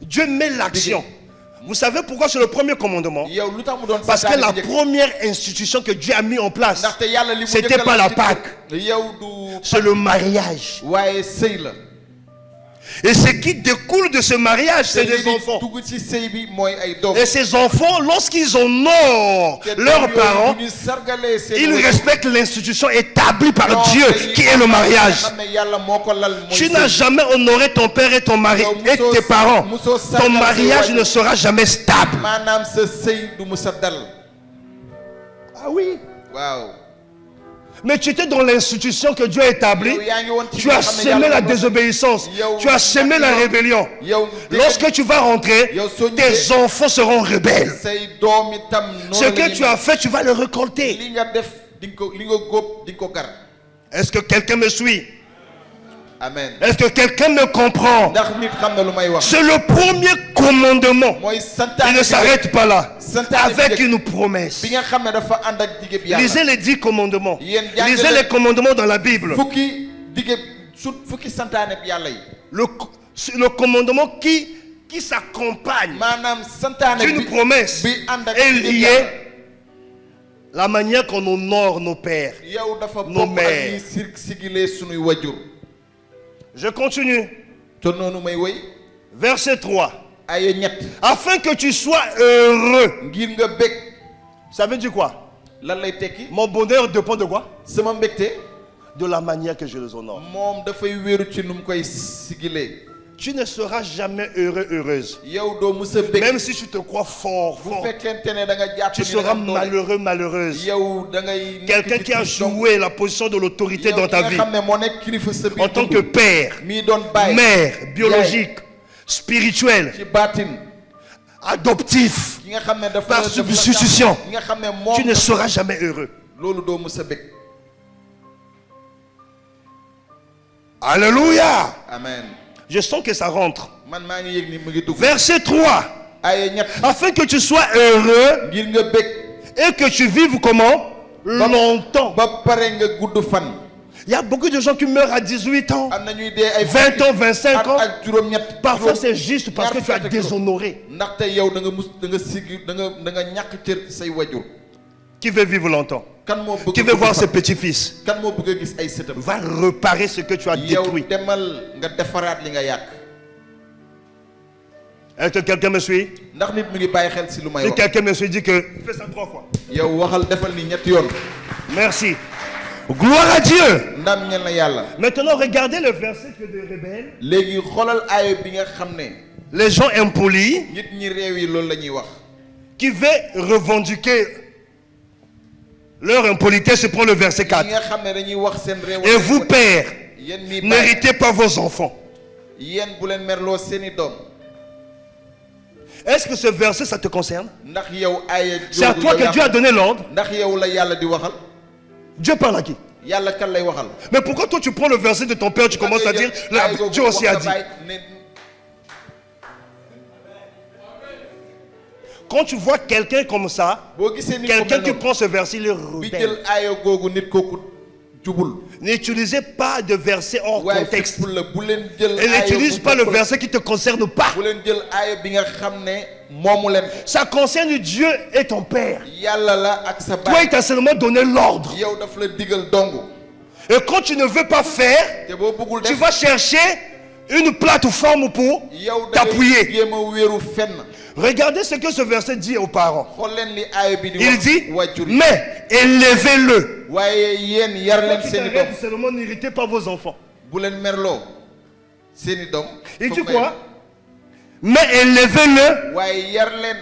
Dieu met l'action. Vous savez pourquoi c'est le premier commandement? yow lu tax mu doon Parce que santaane la bi njëkk. première institution que Dieu a mis en place, ndaxte yàlla li mu c'était njëkk pas la ci- Pâque. yow du. c'est le mariage. waaye sëy la. Et ce qui découle de ce mariage, c'est des enfants. dugg ci sëy bi mooy ay doom. Et ces enfants, lorsqu'ils honorent te leurs doom yooyu parents, bu ñu sargalee seen ils wajur, respectent l'institution établie par ñoom Dieu, dañuy qui est le xam mariage. ne yàlla moo ko lal mooy Tu sëy. n'as jamais honoré ton père et ton mari Yow et musoo- tes parents. musoo Ton sargal mariage say ne wajur. sera jamais stable. maanaam sa sëy du mu sa dal. Ah oui. waaw. Mais tu étais dans l'institution que Dieu a établie. yow yaa ngi woon ci Tu nga as xam ne semé yàlla la moo ko- désobéissance. Yow- Tu as semé la rébellion. yow Lorsque tu vas rentrer, Yow soo tes ñëwee- enfants seront rebelles. say doom itam noonu Ce la que ñuy tu as fait, tu vas le récolter. li nga def di nga ko li nga góob di nga ko gar. Est-ce que quelqu'un me suit? amen. Est-ce que quelqu'un me comprend? ndax nit xam na lu may wax. C'est le premier commandement. mooy Il santaane ne bi s'arrête pas là. Santaane bi Avec njëkk. une promesse. bi nga xam ne dafa ànd ak dige bi yàlla. Lisez les 10 commandements. Yéen jàng Lisez leen- les commandements dans la Bible. fukki dige fukki santaane bi yàlla yi. Le commandement qui s'accompagne maanaam santaane d'une bi promesse bi ànd ak est dige bi liée yàlla. la manière qu'on honore nos pères. yow dafa Nos bokk ak mères. ñi sigilee sunuy wajur. Je continue. te noonu may woy. Verset 3. ay ñett. Afin que tu sois heureux. ngir nga bég. Ça veut dire quoi? lan lay tekki. Mon bonheur dépend de quoi? sama mbégte. De la manière que je les honore. moom dafay wéeru ci nu mu koy sigilee. Tu ne seras jamais heureux, heureuse. yow doo mus a bég. Même si tu te crois fort, bu fort, fekkente ne da nga jàpp tu ni da nga seras am doole. malheureux, malheureuse. yow da ngay nekk Quelqu'un ci qui a tiis dong. joué la position de l'autorité yow dans ta ki vie, nga xam ne moo nekk kilifa sa biir en tant dund. que père, mii doon bàyyi. mère, biologique, spirituel, ci baatin. adoptif, ki nga xam ne dafa par substitution, ki nga xam ne moom tu ne seras jamais heureux. loolu doo mus a bég. Alléluia. amen. Je sens que ça rentre. man maa ngi yëg ni mu ngi dugg. Verset 3. ay ñett. Afin que tu sois heureux ngir nga bég. et que tu vives comment? Longtemps. ba pare nga gudd fan. Il y a beaucoup de gens qui meurent à 18 ans, am na ñuy dee ay 20 ans, 25 ans. ak juróom-ñett. Parfois c'est juste parce que tu as ñaar fukk ak juróom. déshonoré. ndaxte yow da nga mus da nga siggi da nga ñàkk cër say wajur. Qui veut vivre longtemps? kan moo bëgg Qui veut voir ses petits-fils? kan moo bëgg a gis ay sëtam. Va réparer ce que tu as yow détruit. demal nga defaraat li nga yàq. Est-ce que quelqu'un me suit? ndax nit mi ngi bàyyi xel si lu may Si wax. quelqu'un me suit, dit que fais ça 3 fois. yow waxal defal ni ñetti yoon. Merci. Gloire à Dieu. ndam ñel na yàlla. Maintenant, regardez le verset que des rebelles, léegi xoolal aaya bi nga xam ne les gens impolis, nit ñi réew yi loolu la ñuy wax. qui veulent revendiquer leur impolitesse, se prend le verset ñi 4. nga xam ne dañuy wax seen réew. Et vous, pères, yéen mi bàyyi n'héritez pas vos enfants. yéen bu leen merloo seeni doom. Est-ce que ce verset, ça te concerne? ndax yow aaya C'est à toi que Dieu a donné l'ordre. ndax yow la yàlla di waxal. Dieu parle à qui? yàlla kan lay waxal. Mais pourquoi toi tu prends le verset de ton père, tu commences à dire Dieu aussi a dit. Quand tu vois quelqu'un comme ça, quelqu'un qui prend ce verset, il est rebelle. N'utilisez pas de verset hors contexte. Et n'utilise pas le verset qui ne te concerne pas. Ça concerne Dieu et ton Père. Toi, il t'a seulement donné l'ordre. Et quand tu ne veux pas faire, tu vas chercher une plateforme pour t'appuyer. Regardez ce que ce verset dit aux parents. Il dit, mais élevez-le. Seulement n'irritez pas vos enfants. Il dit quoi? Mais élevez-le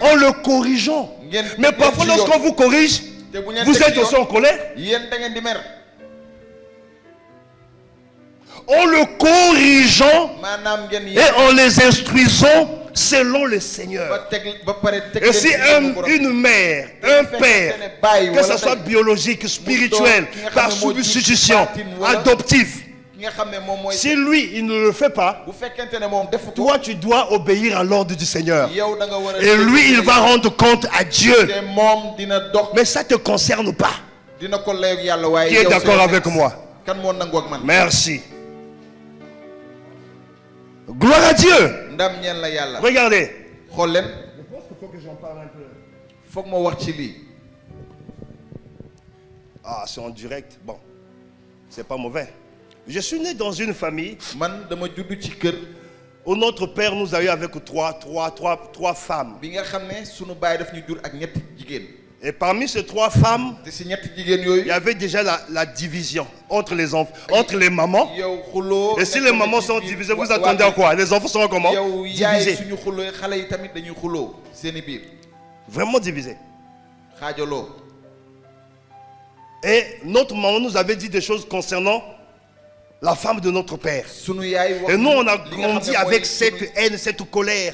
en le corrigeant. Mais parfois lorsqu'on vous corrige, vous êtes aussi en colère. En le corrigeant et en les instruisant selon le Seigneur. Et si une mère, un père, que ce soit biologique, spirituel, par substitution, adoptif, si lui, il ne le fait pas, toi, tu dois obéir à l'ordre du Seigneur. Et lui, il va rendre compte à Dieu. Mais ça ne te concerne pas. Qui est d'accord avec moi? Merci. Gloire à Dieu. Regardez. Je pense qu'il faut que j'en parle un peu. Ah, c'est en direct. Bon, c'est pas mauvais. Je suis né dans une famille où notre père nous a eu avec trois femmes. Et parmi ces trois femmes, il y avait déjà la division entre les enfants, entre les mamans. Et si les mamans sont divisées, vous attendez à quoi? Les enfants seront comment? Divisés. Vraiment divisés. Et notre maman nous avait dit des choses concernant la femme de notre père. Et nous, on a grandi avec cette haine, cette colère.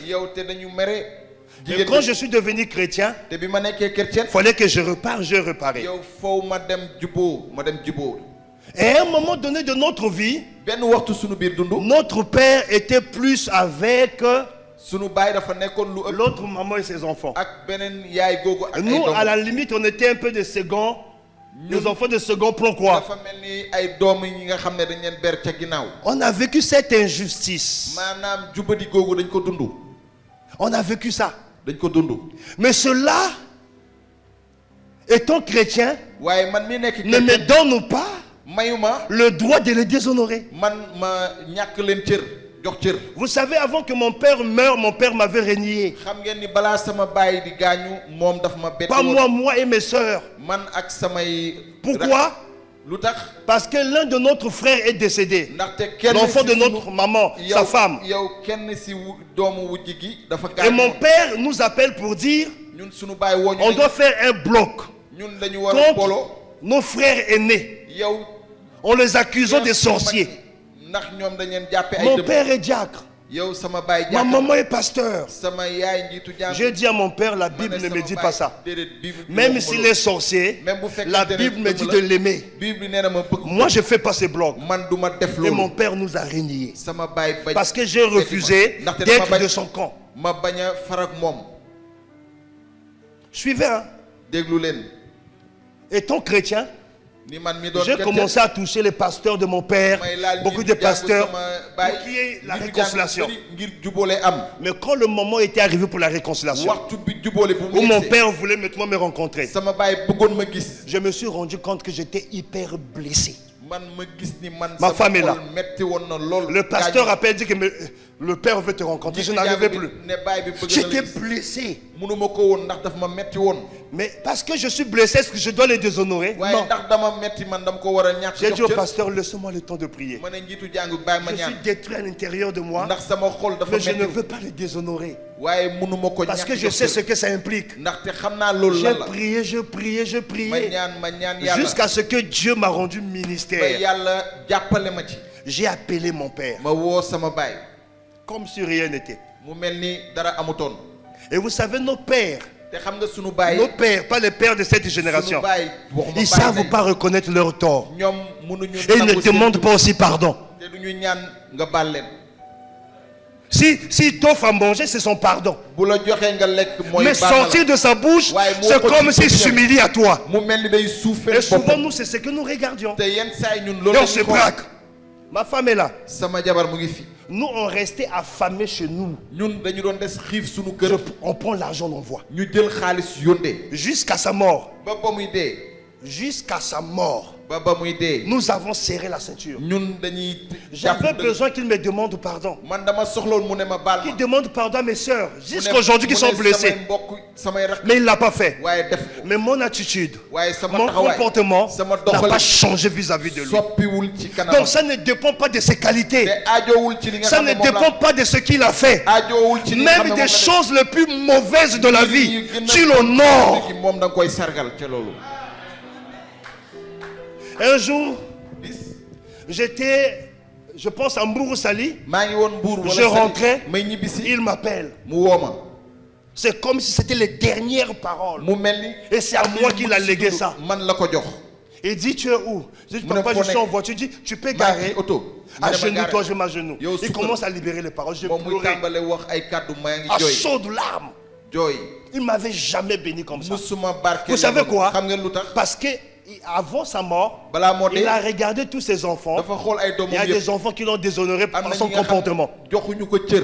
Et quand je suis devenu chrétien, il fallait que je repare, je reparais. Et à un moment donné de notre vie, notre père était plus avec l'autre maman et ses enfants. Nous, à la limite, on était un peu de second. Nos enfants de second plan quoi? On a vécu cette injustice. On a vécu ça. Mais cela, étant chrétien, ne me donne pas le droit de les déshonorer. Vous savez, avant que mon père meure, mon père m'avait renié. Pas moi et mes soeurs. Pourquoi? Parce que l'un de notre frère est décédé. L'enfant de notre maman, sa femme. Et mon père nous appelle pour dire on doit faire un bloc contre nos frères aînés. On les accusant des sorciers. Mon père est diacre. Ma maman est pasteur. J'ai dit à mon père, la Bible ne me dit pas ça. Même s'il est sorcier, la Bible me dit de l'aimer. Moi, je ne fais pas ces blocs. Et mon père nous a reniés. Parce que j'ai refusé d'être de son camp. Suivez, hein? Étant chrétien, j'ai commencé à toucher les pasteurs de mon père, beaucoup de pasteurs, pour qu'il y ait la réconciliation. Mais quand le moment était arrivé pour la réconciliation, où mon père voulait maintenant me rencontrer, je me suis rendu compte que j'étais hyper blessé. Ma femme est là. Le pasteur appelle, dit que le père veut te rencontrer. Je n'arrivais plus. J'étais blessé. Mais parce que je suis blessé, est-ce que je dois les déshonorer? Non. J'ai dit au pasteur, laisse-moi le temps de prier. Je suis détruit à l'intérieur de moi, mais je ne veux pas les déshonorer. Parce que je sais ce que ça implique. J'ai prié, jusqu'à ce que Dieu m'a rendu ministère. J'ai appelé mon père comme si rien n'était. Et vous savez, nos pères te xam nga sunu baay nos pères, pas les pères de cette génération, sunu baay waxuma ils ne baay savent lañ. pas reconnaître leur tort. ñoom mënuñu Et ils ne nangu seen demandent pas aussi pardon. te duñu ñaan nga baal leen. Si t'offre à manger, c'est son pardon. bu la joxee nga lekk mooy Mais baal la. sortir de sa bouche, Ouais, moi, c'est quand comme tu s'il peux dire. s'humilie à toi. mu mel ni day suufee Et souvent, boppam. nous, c'est ce que nous regardions. te yenn saa yi ñun Et loolu on se braque. Ma femme est là. sama jabar mu ngi fi. Nous, on restait affamés chez nous. ñun dañu doon des xiif sunu kër. On prend l'argent, on envoie. ñu jël xaalis yónnee. Jusqu'à sa mort. ba ba muy dee. Jusqu'à sa mort. ba ba muy dee. Nous avons serré la ceinture. ñun dañuy. J'avais besoin qu'il me demande pardon. man dama soxloon mu ne ma baal Qu'il ma. demande pardon à mes sœurs. Jusqu'aujourd'hui, qui sont blessées. samay mbokk samay rakk. Mais il ne l'a pas fait. waaye def ko. Mais mon attitude, waaye sama mon taxawaay. comportement sama n'a doxalin. pas changé vis-à-vis de lui. soppiwul ci kanam. Donc ça ne dépend pas de ses qualités. te aajowul ci li nga Ça xam ne ne moom la. dépend pas de ce qu'il a fait. aajowul ci li nga xam Même ne des moom la choses les plus mauvaises de la def. vie, yi gën a tu l'honores. moom da nga koy sargal ca loolu. Un jour, bis j'étais, je pense à Mbourou-Sali, maa ngi woon Mbuur wala je rentrais, may ñibbisi il m'appelle. mu woo ma. C'est comme si c'était les dernières paroles. mu mel ni. Et c'est à moi qu'il a légué ça. man la ko jox. Il dit, tu es où? Je dis, Mon papa, je suis enfant en voiture. Il dit, tu peux maa ngi garer. ci oto. Agenouille-toi, je m'agenouille. Yow Il sukkal. commence à libérer les paroles. Je moom muy pleurais tàmbale wax ay kàddu maa ngi à jooy. chaudes larmes. jooy. Il m'avait jamais béni comme ça. musuma barke. Vous savez quoi? xam ngeen lu tax. Parce que avant sa mort, balaa moo dee. il a regardé tous ses enfants. dafa xool ay Il doomam y a yëpp. des enfants qui l'ont déshonoré am par na son ñi nga xam ne comportement. joxuñu ko cër.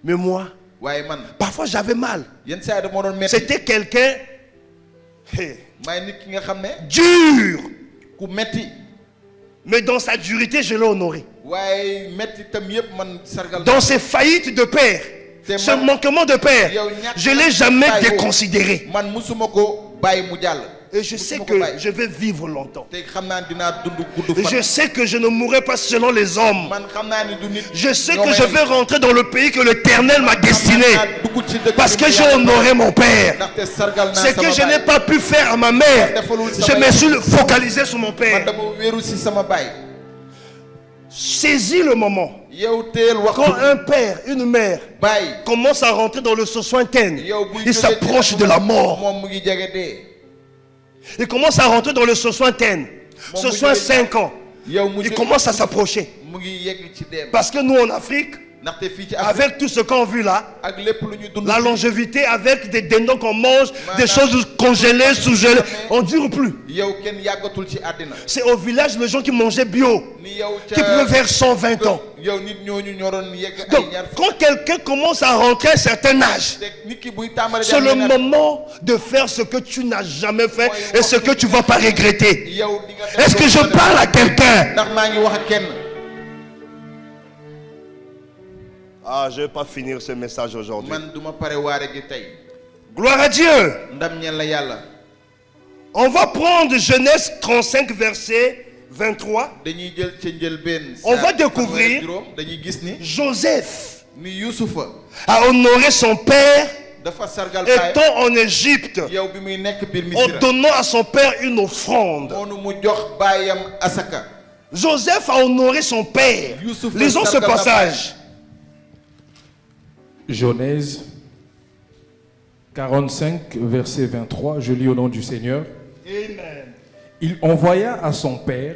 Mais moi, waaye man. parfois j'avais mal. yenn saa yi dama doon metti. C'était quelqu'un maay nit ki nga xam ne. dur. ku metti. Mais dans sa dureté, je l'ai honoré. waaye metti tam yëpp man sargal. Dans ses faillites de père, ce manquement de père, je ne l'ai jamais déconsidéré. man musuma ko bàyyi mu jàll. Et je sais Musuma que ko bàyyi. je vais vivre longtemps. te xam naa dinaa dund gudd Et fan. je sais que je ne mourrai pas selon les hommes. man xam naa ni du nit. Je sais ñoo que may je rey. vais rentrer dans le pays que l'Éternel m'a destiné. Xam naa dugg ci dëkk Parce bi que mu j'ai yàlla honoré mon père. ndaxte sargal naa Ce que sama je n'ai baay. pas pu faire à ma mère, je me suis focalisé sur mon man père. dama wéeru si sama baay. Saisis le moment. yow teel waxtu. Quand un père, une mère baay. commence à rentrer dans le soixantaine, yow buy il jógee s'approche ci de la mort. moom mu ngi jege dee. Il commence à rentrer dans le soixantaine, 65 ans. yow mu Il commence à s'approcher. mu ngi yegg ci dee. Parce que nous en Afrique, ndaxte fii ci Afrique. avec tout ce qu'on a vu là, ak lépp lu ñu dund. la longévité avec des dindons qu'on mange, des choses congelées, sous-gelées, on ne dure plus. yow kenn yàggatul ci àddina. C'est au village les gens qui mangeaient bio, ni yow qui pouvaient faire 120 ans. yow nit ñooñu ñoo doon yegg ay Donc, ñaar. quand quelqu'un commence à rentrer à un certain âge, te nit ki buy tàmbali. c'est le moment de faire ce que tu n'as jamais fait et ce que tu ne vas pas regretter. yow di nga def Est-ce que je parle à quelqu'un? ndax maa ngi wax ak kenn. Ah, je ne vais pas finir ce message aujourd'hui. man duma pare waare gi tey. Gloire à Dieu. ndam ñeel la yàlla. On va prendre Genèse 35, verset 23. dañuy jël ca njëlbeen. On va découvrir. dañuy gis ni. Joseph ni Yusufa. a honoré son père dafa sargal baay. étant en Égypte, yow bi muy nekk biir en Misira. donnant à son père une offrande. moonu mu jox baayam asaka. Joseph a honoré son père. Youssouf Lisons ce sargal na passage. Genèse 45, verset 23, je lis au nom du Seigneur. Amen. Il envoya à son père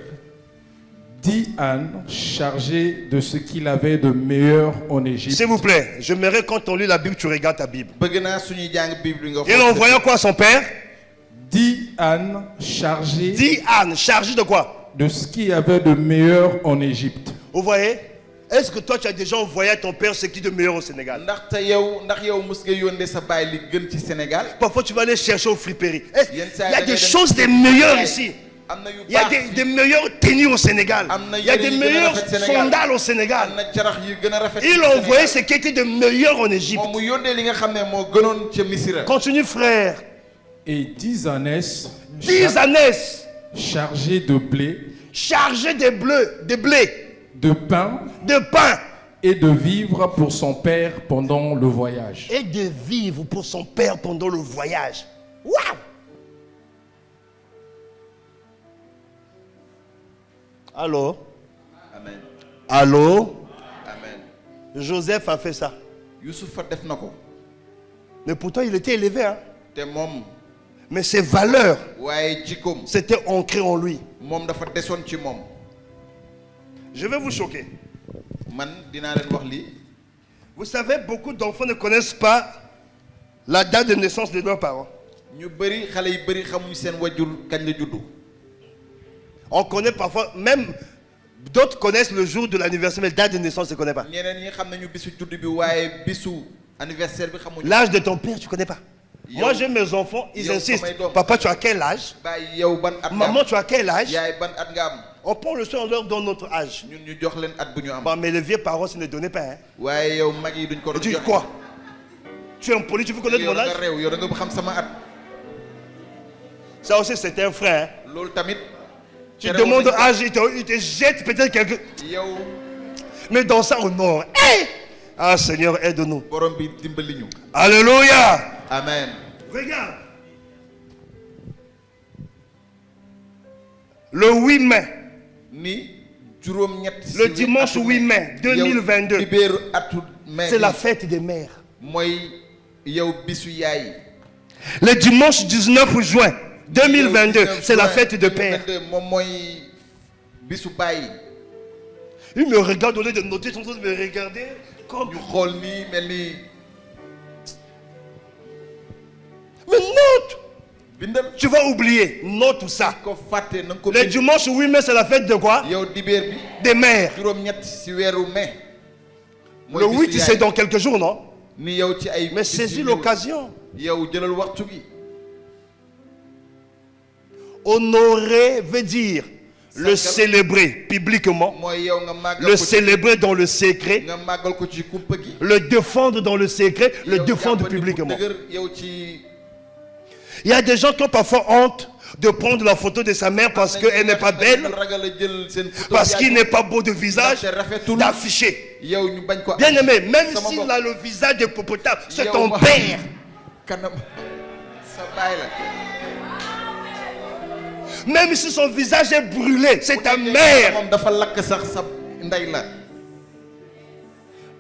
10 ânes chargés de ce qu'il avait de meilleur en Égypte. S'il vous plaît, j'aimerais quand on lit la Bible, tu regardes ta Bible. bëgg naa suñuy jàng Bible nga. Il envoya quoi à son père? 10 ânes chargés 10 ânes chargés de quoi? de ce qu'il y avait de meilleur en Égypte. Vous voyez? Est-ce que toi tu as déjà envoyé à ton père ce qui est de meilleur au Sénégal? ndax yow mus nga yónnee sa baay li gën ci Sénégal. Parfois tu vas aller chercher au friperie. Il Yenn y saa a da des ngay dem choses des meilleures jaay. ici. am na yu Il y a baax des meilleures tenues au Sénégal. Il y a des meilleures sandales au am Sénégal. na carax yu gën a rafet. Il a envoyé ce qui était de meilleur en Égypte. moom mu yónnee li nga xam ne moo gënoon ca Misira. Continue frère. Et 10 ânesses 10 ânesses chargées de blé, chargées de blé, de pain de pain et de vivres pour son père pendant le voyage. et de vivre pour son père pendant le voyage. Waouh! Allô? amen. Allô? amen. Joseph a fait ça. Yusufa def na ko. Mais pourtant, il était élevé. Hein? te moom Mais ses valeurs, waaye jikkoom c'était ancré en lui. moom dafa desoon ci moom. Je vais vous choquer. man dinaa leen wax lii. Vous savez, beaucoup d'enfants ne connaissent pas la date de naissance de leurs parents. ñu bëri xale yu bëri xamuñ seen wajur kañ la juddu. On connaît parfois, même d'autres connaissent le jour de l'anniversaire, mais la date de naissance, ne connaît pas. ñeneen ñi xam nañu bisu juddu bi waaye bisu anniversaire bi xamuñu. L'âge de ton père, tu ne connais pas. Moi, j'ai mes enfants, ils insistent. Papa, tu as quel âge? bàyyi yow ban at nga am. Maman, tu as quel âge? yaay ban at nga am. On prend le soin, on leur donne notre âge. ñun ñu jox leen at bu ñu am. Bon, mais les vieux parents, ça ne donnait pas. Hein. waaye yow mag yi duñ ko Et doon tu dis joxe. quoi? Tu es impoli, tu veux connaître yow mon da nga âge? réew yow da nga xam sama at. Ça aussi, c'est un frère. Hein. loolu tamit. Tu demandes l'âge, il te jette peut-être quelque... yow Mais dans ça, au nord. Hey! Ah, Seigneur, aide-nous. borom bi dimbali ñu. Alléluia. amen. Regarde. Le 8 mai, ni juróom-ñett. le dimanche 8 mai 2022, dibéeru atu mai c'est la fête des mères. mooy yow bisu yaay. Le dimanche 19 juin 2022, c'est la fête de père. moom mooy bisu baay. Il me regarde au lieu de noter, ils sont en train de me regarder comme... ñu xool nii mel ni. Mais note! bindal Tu vas oublier, note tout ça. ko fàtte na nga ko Le bind. dimanche 8 mai, c'est la fête de quoi? yow dibéer bi Des mères. juróom-ñett si weeru mai. Le 8, c'est dans quelques jours, non? ni yow ci ay. Mais saisis l'occasion. yow jëlal waxtu gi. Honorer veut dire le célébrer publiquement, mooy yow nga màggal le ko ci. célébrer dans le secret, nga màggal ko ci kumpa gi. le défendre dans le secret, le yow défendre jàppandi bu publiquement. dëgër, yow ci. Il y a des gens qui ont parfois honte de prendre la photo de sa mère parce qu'elle n'est pas belle, ragal a jël seen photo parce qu'il n'est pas beau de visage, ndaxte rafetul. d'afficher. yow ñu bañ ko. Bien aimé, même Sama s'il bopp. a le visage de Popotap, c'est Yow ton ma- père. kanam sa baay la. Même si son visage est brûlé, c'est ta mère. moom dafa lakk sax sa ndey la.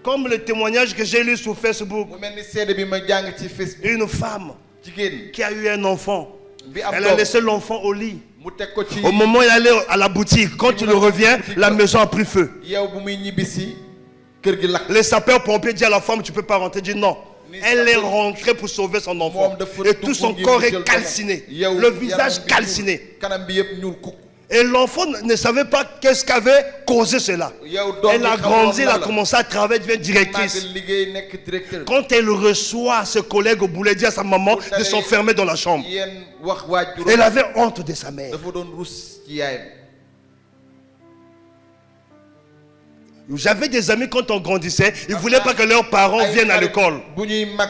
Comme le témoignage que j'ai lu sur Facebook, mu mel ni seede bi ma jàng ci Facebook. une femme jigéen qui a eu un enfant, bi am elle a doom laissé l'enfant au lit. mu teg ko ci. Au moment où il allait à la boutique, quand il revient, la maison a pris feu. yow bu muy ñibbisi kër gi lakk. Les sapeurs-pompiers disent à la femme, tu ne peux pas rentrer. Elle dit non. Elle est rentrée pour sauver son enfant. moom dafa Et tout son dugg corps ngir est jël calciné. yow Le visage yaram bi calciné. ñuul, kanam bi yëpp ñuul kukk. Et l'enfant ne savait pas qu'est-ce qu'avait causé cela. yow doom Elle a bi grandi, elle a xamoon na commencé à travailler, devient la. directrice. màgg liggéey nekk directeur. Quand elle reçoit ses collègues au boulot, elle dit à sa maman de s'enfermer dans la chambre. yéen wax waajur. Elle avait honte de sa mère. dafa doon rus ci yaayam. J'avais des amis quand on grandissait, ils ne voulaient pas que leurs parents Ay viennent à xarit l'école. bu ñuy mag.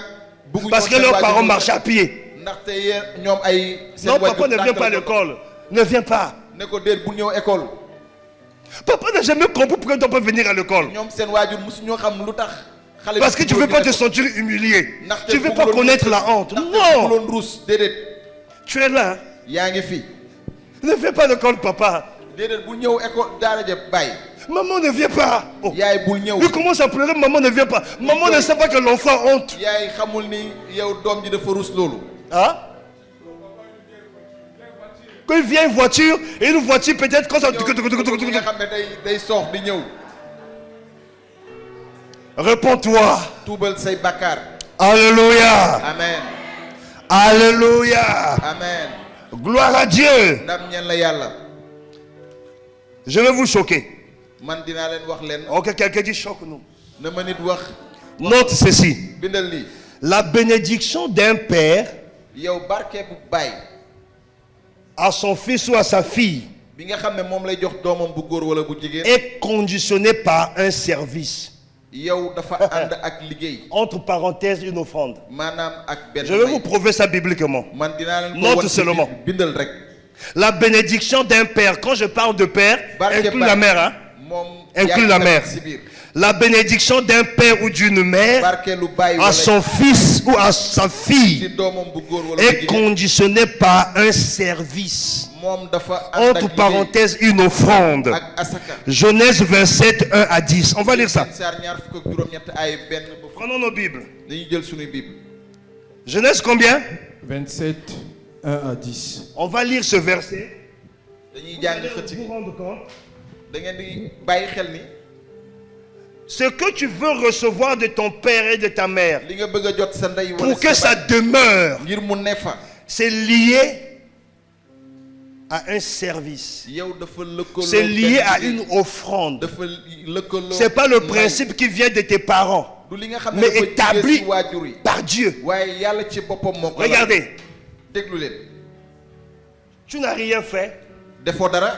bëgguñu Parce woon que seen leurs waajur parents ñu marchaient à def. pied. ndaxte yéen ñoom ay. seen Non, waajur papa ne vient tànk pas à la ko. l'école. Ne viens pas. ne ko déet bu ñëw école. Papa n'a jamais compris pourquoi tu ne dois pas venir à l'école. ñoom seen waajur mosu ñoo xam lu tax. xale Parce que bi tu ne veux bëggul pas te école. sentir humilié. Ndaxte Tu ne veux bëgguloon pas rus. connaître la honte. Ndaxte Non. bëgguloon rus déedéet. Tu es là. yaa ngi fi. Ne viens pas à l'école, papa. déedéet bu ñëw école daara ja bàyyi. Maman ne vient pas. Oh. yaay bul ñëw. Il commence à pleurer, maman ne vient pas. Maman ne sait pas que l'enfant a honte. yaay xamul ni yow doom ji dafa rus loolu. Hein? Quand il vient une voiture, et une voiture peut-être quand ça... nga xam ne day soox di ñëw. Réponds-toi. tuubal say bakkaar. Alléluia. amen. Alléluia. amen. Gloire à Dieu. ndam ñeen la yàlla. Je vais vous choquer. man dinaa leen wax leen. Ok, quelqu'un dit choque-nous. na ma nit wax. Note ceci. bindal lii. La bénédiction d'un père yow barke bu baay. à son fils ou à sa fille bi nga xam ne moom lay jox doomam bu góor wala bu jigéen. est conditionnée par un service. yow dafa ànd ak liggéey. Entre parenthèses, une offrande. maanaam ak benn Je vais may. vous prouver ça bibliquement. man dinaa leen ko Note wan ci seulement. bindal rek. La bénédiction d'un père, quand je parle de père, Barke inclut baay. la mère. Hein? moom Inclut yaa la ngi mère. si biir. La bénédiction d'un père ou d'une mère barkeelu baay à wala son fils ou à sa ci fille doomam bu góor wala bu est jigéen. conditionnée par un service. moom dafa ànd ak Entre liggéey parenthèses, une offrande. ak asaka. Genèse 27, 1 à 10. On va lire ça. saar ñaar fukk ak juróom-ñett ay benn ba fukk. Prenons nos Bibles. dañuy jël suñuy bible. Genèse combien? 27, 1 à 10. On va lire ce verset. dañuy jàng xëcc Vous gi vous rendre compte? da ngeen di bàyyi xel ni Ce que tu veux recevoir de ton père et de ta mère, li nga bëgg a jot sa ndey wala pour que ça demeure, ngir mu ne fa c'est lié à un service. yow dafa lëkkaloo C'est lié à benn une offrande. dafa lëkkaloo C'est pas le may. principe qui vient de tes parents, du li nga xam ne mais dafa jóge établi ci waajur yi par Dieu. waaye yàlla ci boppam moo ko la Regardez, déglu leen tu n'as rien fait, defoo dara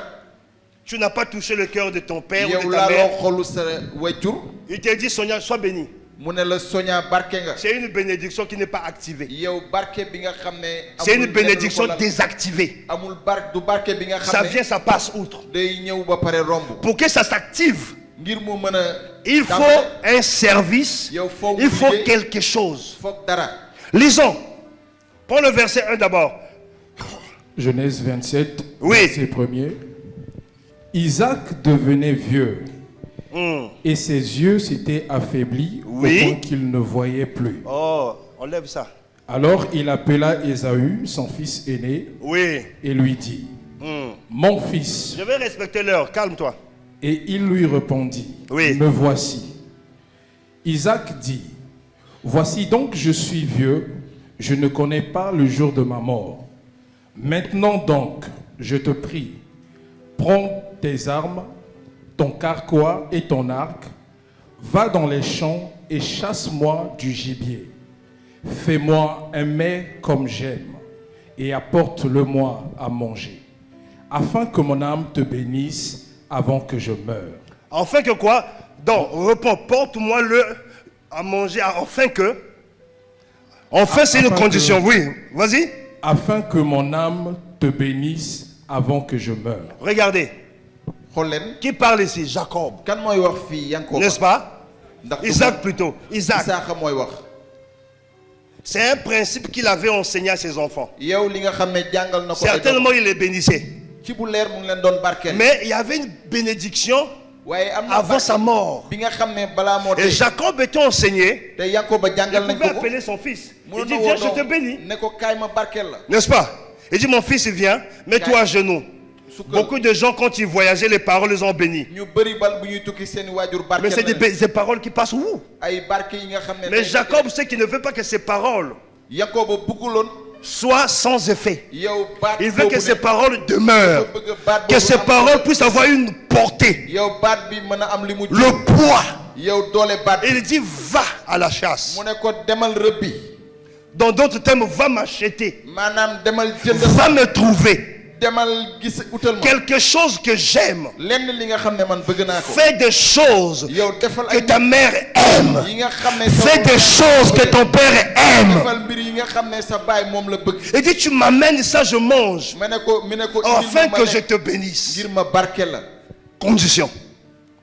tu n'as pas touché le cœur de ton père ou yow de ta mère. laaloo xolu sa waajur Il te dit, Sonia, sois béni. mu ne la soña barke nga C'est une bénédiction qui n'est pas activée. yow barke bi nga xam ne C'est une amul bénédiction lenn lu ko lal. désactivée. amul du barke bi nga Ça xam ne vient, ça passe outre. day ñëw ba pare romb Pour que ça s'active, ngir mu mën a il faut tàmbale, un service, yow foog il faut liggéey, quelque chose. foog dara Lisons. Prends le verset 1 d'abord. Genèse 27, Oui. verset 1er. Isaac devenait vieux Hmm. et ses yeux s'étaient affaiblis Oui. au point qu'il ne voyait plus. Oh, enlève ça. Alors il appela Ésaü, son fils aîné, Oui. et lui dit, Hmm. mon fils. Je vais respecter l'heure, calme-toi. Et il lui répondit, Oui. me voici. Isaac dit, voici donc je suis vieux, je ne connais pas le jour de ma mort. Maintenant donc, je te prie, prends tes armes, ton carquois et ton arc, va dans les champs et chasse-moi du gibier. Fais-moi un mets comme j'aime et apporte-le-moi à manger, afin que mon âme te bénisse avant que je meure. Afin que quoi? Donc, reprends, porte-moi le à manger, afin que. Enfin, c'est une Afin condition, que- oui. Vas-y. Afin que mon âme te bénisse avant que je meure. Regardez. xool leen Qui parle ici? Jacob. kan mooy wax fii Yankoba N'est-ce pas? ndax Isaac plutôt. Isaac. Isaac mooy wax C'est un principe qu'il avait enseigné à ses enfants. yow li nga xam ne jàngal na ko ay doom Certainement, il les bénissait. ci bu leer mu ngi leen doon barkeel Mais il y avait une bénédiction waaye am na avant sa mort. bi nga xam ne balaa moo Et dee Jacob était enseigné. te Yankoba Il jàngal nañ pouvait ko ko appeler son fils. Il mënoon dit, na viens, woo je te doom bénis. ne ko kaay ma barkeel la N'est-ce pas? Il dit, mon fils, viens, mets-toi à genoux. Beaucoup de gens, quand ils voyageaient, les paroles les ont bénis. ñu bëri bal bu ñuy tukki seen waajur Mais c'est barkeel des paroles qui passent où? ay barke yi nga xam ne Mais Jacob sait qu'il ne veut pas que ces paroles Yankoba bëgguloon soient sans effet. yow baat Il veut que boobu ces ne- paroles demeurent. dafa bëgg baat Que boobu ces am paroles puissent avoir une portée. yow baat bi mën a am li mu Le poids. yow doole baat Et il dit, va à la chasse. mu ne ko demal rëbbi Dans d'autres termes, va m'acheter. maanaam demal jënd Va me trouver demal gis utal ma quelque chose que j'aime. lenn li nga xam ne man bëgg naa ko Fais des choses yow defal que ay ta mère aime. yi nga xam ne sa Fais des choses que ton père aime. defal mbir yi nga xam ne sa baay moom la bëgg Il dit, tu m'amènes ça, je mange. mu ne ko indil Afin ma que ma je lekk te bénisse. ngir ma barke la Condition.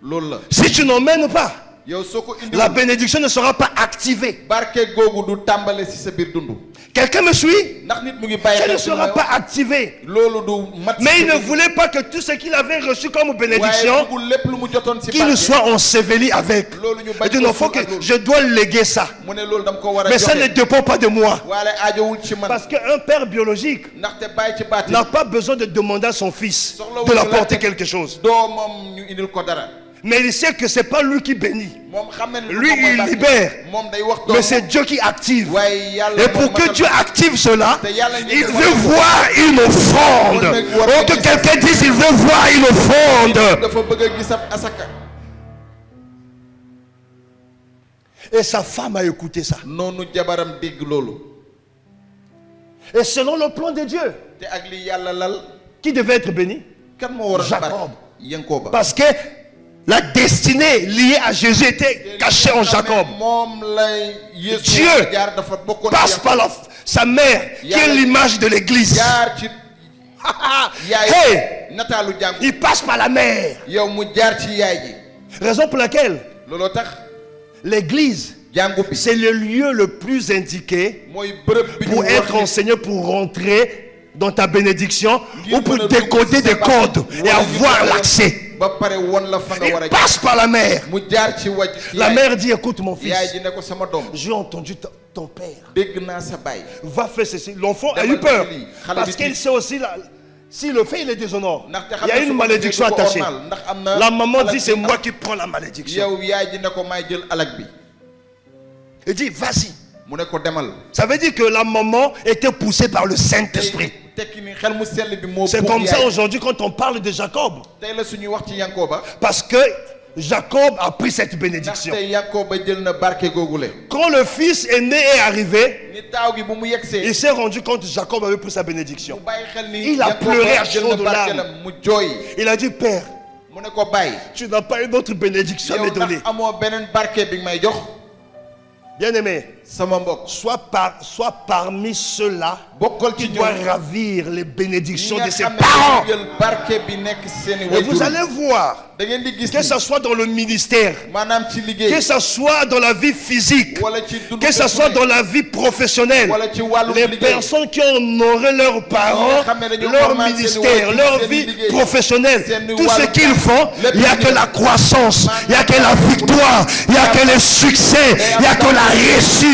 loolu la Si tu n'emmènes pas, yow soo ko la indiwul bénédiction ne sera pas activée. barke googu du tàmbale si sa biir dund Quelqu'un me suit? ndax nit mu ngi bàyyi Ça ne xel si sera may pas wax. activé. loolu du mat Mais il ne si voulait pas que tout ce qu'il avait reçu comme waaye bénédiction, bëggul lépp lu mu jotoon si qu'il barke soit enseveli avec. loolu ñu Il bañ dit, non, faut que je dois léguer ça. mu ne loolu dama ko war a Mais ça ne joxe dépend pas de moi. waale aajowul ci man Parce qu'un père biologique ndaxte bàyyi ci baati n'a pas besoin de demander à son fils de l'apporter quelque chose. doomam ñu indil ko dara Mais il sait que ce n'est pas lui qui bénit. moom xam na ne Lui, il libère. moom day wax Mais doom c'est Dieu qui active. waaye yàlla Et pour que Dieu active cela, te yàlla il veut voir une offrande. Oh, que quelqu'un dise, il veut voir une offrande. dafa bëgg a gis ab asaka Et sa femme a écouté ça. noonu jabaram dégg loolu Et selon le plan de Dieu, te ak li yàlla lal qui devait être béni? kan moo war a Jacob. barke Yankoba Parce que la destinée liée à Jésus était cachée en Jacob. moom lay Yeesu Dieu jaar dafa bokkoon Passe par sa mère, qui est l'image de l'église. jaar ci yaay Hey, nataalu jàngu il passe par la mère. yow mu jaar ci yaay ji Raison pour laquelle looloo tax l'église, jàngu bi c'est le lieu le plus indiqué mooy bërëb bi ñu pour être wax enseigné, pour rentrer dans ta bénédiction ngir ou pour mën a décoder dugg ci des sa barke, codes et wala avoir ngir l'accès. ba pare won la fa nga war a Il passe par la mère. mu jaar ci waj La mère dit, écoute mon fils, yaay ji ne ko sama doom j'ai entendu ton père dégg naa sa baay. va faire ceci. L'enfant a eu peur. Parce qu'il sait aussi, s'il le fait, il est déshonore. Il y a une malédiction attachée. La maman dit, c'est moi qui prends la malédiction. Il dit, vas-y. Ça veut dire que la maman était poussée par le Saint-Esprit. C'est comme ça aujourd'hui quand on parle de Jacob. Parce que Jacob a pris cette bénédiction. Quand le fils aîné est arrivé, il s'est rendu compte que Jacob avait pris sa bénédiction. Il a pleuré à chaudes larmes. Il a dit, Père, tu n'as pas une autre bénédiction à me donner. Bien-aimé, sois parmi ceux-là qui doivent ravir les bénédictions de ses parents. Et vous allez voir, que ce soit dans le ministère, que ce soit dans la vie physique, que ce soit dans la vie professionnelle, les personnes qui ont honoré leurs parents, leur ministère, leur vie professionnelle, tout ce qu'ils font, il n'y a que la croissance, il n'y a que la victoire, il n'y a que le succès, il n'y a que la réussite.